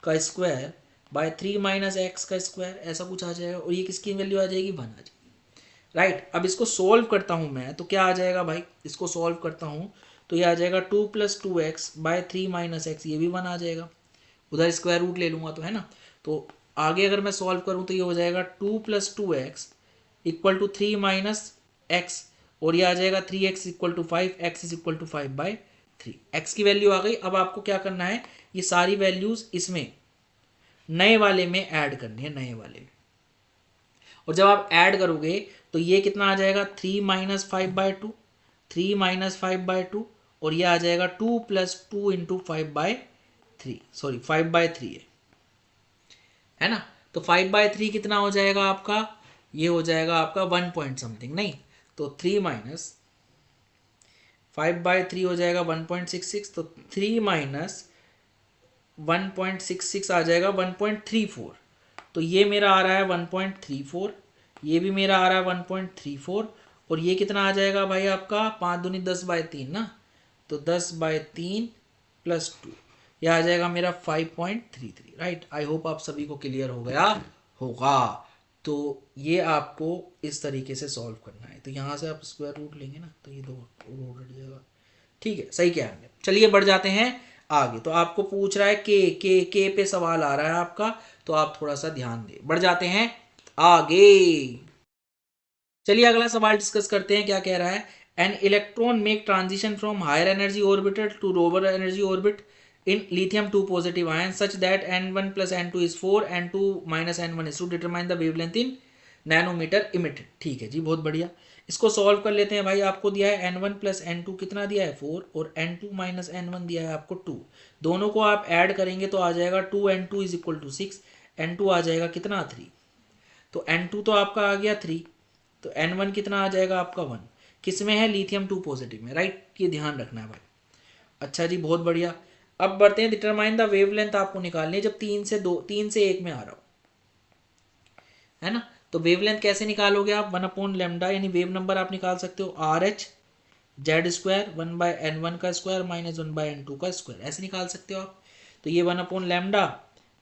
का स्क्वायर बाय 3 - x का स्क्वायर, ऐसा कुछ आ जाएगा। और ये किसकी वैल्यू आ जाएगी, 1 आ जाएगी। राइट। अब इसको सोल्व करता हूँ मैं, तो क्या आ जाएगा भाई, इसको सोल्व करता हूँ तो ये आ जाएगा 2 + 2x बाय 3 - x, ये भी 1 आ जाएगा। उधर स्क्वायर रूट ले लूँगा तो, है ना। तो आगे अगर मैं सॉल्व करूँ तो ये हो जाएगा 2 + 2x = 3 - x, और ये आ जाएगा 3x = 5, x = 5/3। x की वैल्यू आ गई। अब आपको क्या करना है, ये सारी वैल्यूज इसमें नए वाले में ऐड करनी है, नए वाले में। और जब आप ऐड करोगे तो ये कितना आ जाएगा, 3 - 5/2, 3 - 5/2, और ये आ जाएगा 2 + 2 × 5/3, सॉरी 5/3 है ना। तो 5/3 कितना हो जाएगा आपका, ये हो जाएगा आपका 1 पॉइंट समथिंग, नहीं तो 3 - 5/3 हो जाएगा 1.66, तो 3 - 1.66 आ जाएगा 1.34। तो ये मेरा आ रहा है 1.34, ये भी मेरा आ रहा है 1.34, और ये कितना आ जाएगा भाई आपका, 5 दूनी 10/3 ना, तो 10/3 + 2, यह आ जाएगा मेरा 5.33। राइट। आई होप आप सभी को क्लियर हो गया होगा। तो ये आपको इस तरीके से सॉल्व करना है। तो यहाँ से आप स्क्वायर रूट लेंगे ना, तो ये 2 रूट हट जाएगा। ठीक है, सही क्या है। चलिए बढ़ जाते हैं आगे। तो आपको पूछ रहा है के पे सवाल आ रहा है आपका, तो आप थोड़ा सा ध्यान दें। बढ़ जाते हैं आगे। चलिए अगला सवाल डिस्कस करते हैं, क्या कह रहा है। An electron make transition from higher energy orbital to lower energy orbit in lithium 2 positive ion such that n1 + n2 is 4, n2 - n1 is 2, determine the wavelength in nanometre emitted. ठीक है जी, बहुत बढ़िया। इसको सॉल्व कर लेते हैं भाई। आपको दिया है n1 + n2 कितना दिया है 4, और n2 - n1 दिया है आपको 2। दोनों को आप ऐड करेंगे तो आ जाएगा 2n2 = 6, n2 आ जाएगा कितना 3, तो n2 तो आपका आ गया 3, तो n1 कितना आ जाएगा आपका 1। किस में है, लिथियम 2 पॉजिटिव में। राइट, ये ध्यान रखना है भाई। अच्छा जी, बहुत बढ़िया। अब बढ़ते हैं, डिटरमाइन द वेवलेंथ आपको निकालनी है जब 3 से 1 में आ रहा हो, है ना। तो वेवलेंथ कैसे निकालोगे आप, 1/λ, यानी वेव नंबर आप निकाल सकते हो RH Z² 1/n1 का स्क्वायर - 1/n2 का स्क्वायर, ऐसे निकाल सकते हो आप। तो ये 1/λ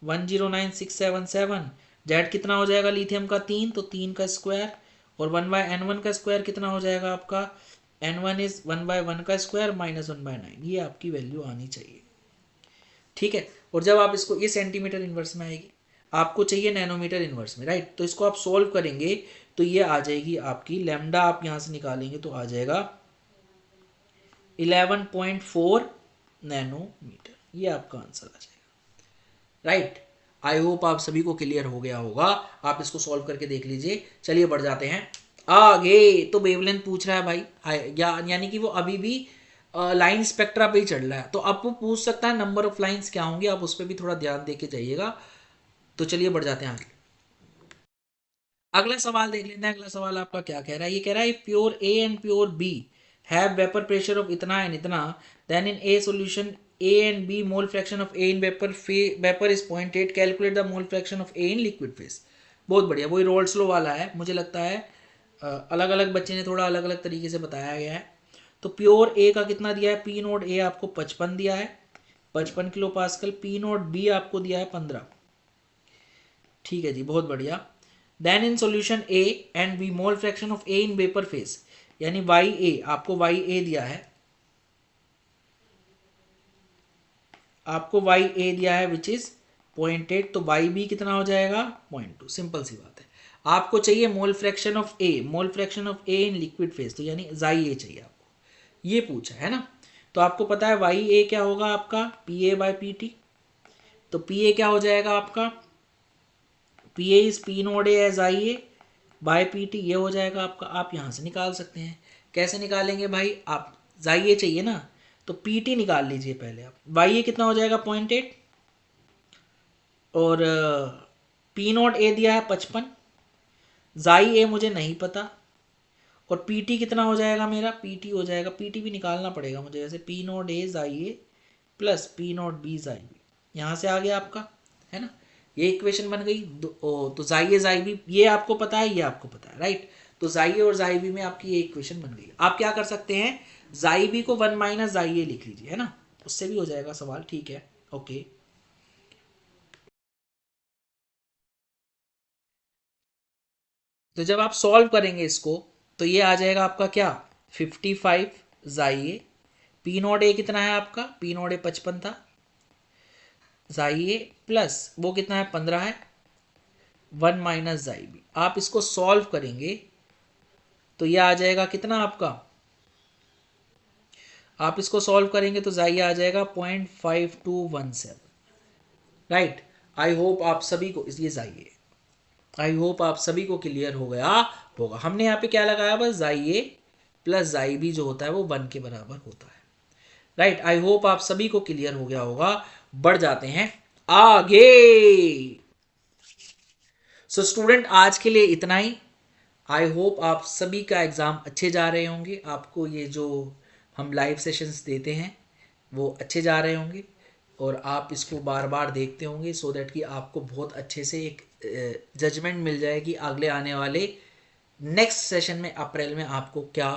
109677, Z कितना हो जाएगा लिथियम का 3, तो 3 का स्क्वायर, और 1/n1 का स्क्वायर कितना हो जाएगा आपका, n1 इज 1/1 का स्क्वायर - 1/9, ये आपकी वैल्यू आनी चाहिए। ठीक है। और जब आप इसको, ये सेंटीमीटर इनवर्स में आएगी, आपको चाहिए नैनोमीटर इनवर्स में। राइट। तो इसको आप सोल्व करेंगे तो ये आ जाएगी आपकी लैम्डा, आप यहां से निकालेंगे तो आ जाएगा 11.4 नैनोमीटर, ये आपका आंसर आ जाएगा। राइट। आई होप आप सभी को क्लियर हो गया होगा। आप इसको सॉल्व करके देख लीजिए। चलिए बढ़ जाते हैं आगे। तो वेवलेंथ पूछ रहा है भाई, यानी कि वो अभी भी लाइन स्पेक्ट्रा पे ही चल रहा है। तो अब वो पूछ सकता है नंबर ऑफ लाइंस क्या होंगी, आप उस पर भी थोड़ा ध्यान दे के जाइएगा। तो चलिए बढ़ जाते हैं आगे। अगला सवाल देख लेते हैं। अगला सवाल आपका क्या कह रहा है, ये कह रहा है pure A and pure B have vapour pressure of इतना एंड इतना, then in a solution A and B mole fraction of A in vapour is 0.8, calculate the mole fraction of A in liquid phase. बहुत बढ़िया, वही रोल्सलो वाला है। मुझे लगता है अलग अलग बच्चे ने थोड़ा अलग अलग तरीके से बताया गया है। तो प्योर ए का कितना दिया है, पी नोट ए आपको 55 दिया है, 55 kilo pascal. P nought B आपको दिया है 15। ठीक है जी, बहुत बढ़िया। Then in solution A and B mole fraction of A in vapour phase, यानी वाई ए, आपको वाई ए दिया है, आपको वाई ए दिया है विच इज 0.8, तो वाई बी कितना हो जाएगा 0.2। सिंपल सी बात है। आपको चाहिए मोल fraction of A, mole fraction of A in liquid face, तो यानी जाई ए चाहिए आपको, ये पूछा है ना। तो आपको पता है वाई ए क्या होगा आपका, P A by P T. तो पी ए क्या हो जाएगा आपका, P A is P nought A as I A by P T, ये हो जाएगा आपका। आप यहाँ से निकाल सकते हैं। कैसे निकालेंगे भाई, आप जाई ए चाहिए ना, तो पी टी निकाल लीजिए पहले आप। वाई ए कितना हो जाएगा 0.8, और पी नोट ए दिया है 55, जाई ए मुझे नहीं पता, और पीटी कितना हो जाएगा मेरा, पीटी हो जाएगा, पीटी भी निकालना पड़ेगा मुझे, जैसे पी नॉट ए जाई ए प्लस पी नॉट बी जाई बी, यहाँ से आ गया आपका, है ना, ये इक्वेशन बन गई। तो जाई बी ये आपको पता है, ये आपको पता है, राइट। तो जाई और जाई बी में आपकी ये इक्वेशन बन गई। आप क्या कर सकते हैं, जाई बी को 1 माइनस जाई ए लिख लीजिए, है ना, उससे भी हो जाएगा सवाल, ठीक है, ओके। तो जब आप सॉल्व करेंगे इसको तो ये आ जाएगा आपका क्या, 55 जाई ए, पी नॉट ए कितना है आपका, पी नॉट ए 55 था, जाई ए प्लस वो कितना है 15 है, 1 माइनस जाई बी। आप इसको सॉल्व करेंगे तो ये आ जाएगा कितना आपका, आप इसको सॉल्व करेंगे तो जाई आ जाएगा 0.5217, राइट। आई होप आप सभी को इसलिए जाइए, आई होप आप सभी को क्लियर हो गया होगा। हमने यहाँ पे क्या लगाया, बस जाई ए प्लस जाई बी जो होता है वो 1 के बराबर होता है, राइट। आई होप आप सभी को क्लियर हो गया होगा। बढ़ जाते हैं आगे। सो स्टूडेंट आज के लिए इतना ही। आई होप आप सभी का एग्ज़ाम अच्छे जा रहे होंगे, आपको ये जो हम लाइव सेशंस देते हैं वो अच्छे जा रहे होंगे और आप इसको बार बार देखते होंगे, सो दैट कि आपको बहुत अच्छे से एक जजमेंट मिल जाए कि अगले आने वाले नेक्स्ट सेशन में अप्रैल में आपको क्या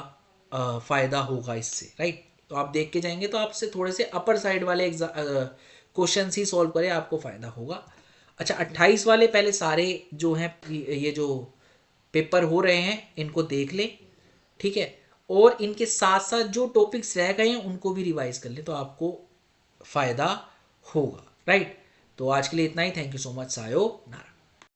फ़ायदा होगा इससे, राइट। तो आप देख के जाएंगे तो आपसे थोड़े से अपर साइड वाले क्वेश्चन ही सॉल्व करें, आपको फ़ायदा होगा। अच्छा, 28 वाले पहले सारे जो हैं ये जो पेपर हो रहे हैं इनको देख लें, ठीक है, और इनके साथ साथ जो टॉपिक्स रह गए हैं उनको भी रिवाइज कर ले तो आपको फ़ायदा होगा, राइट। तो आज के लिए इतना ही। Thank you so much. सायो नारा।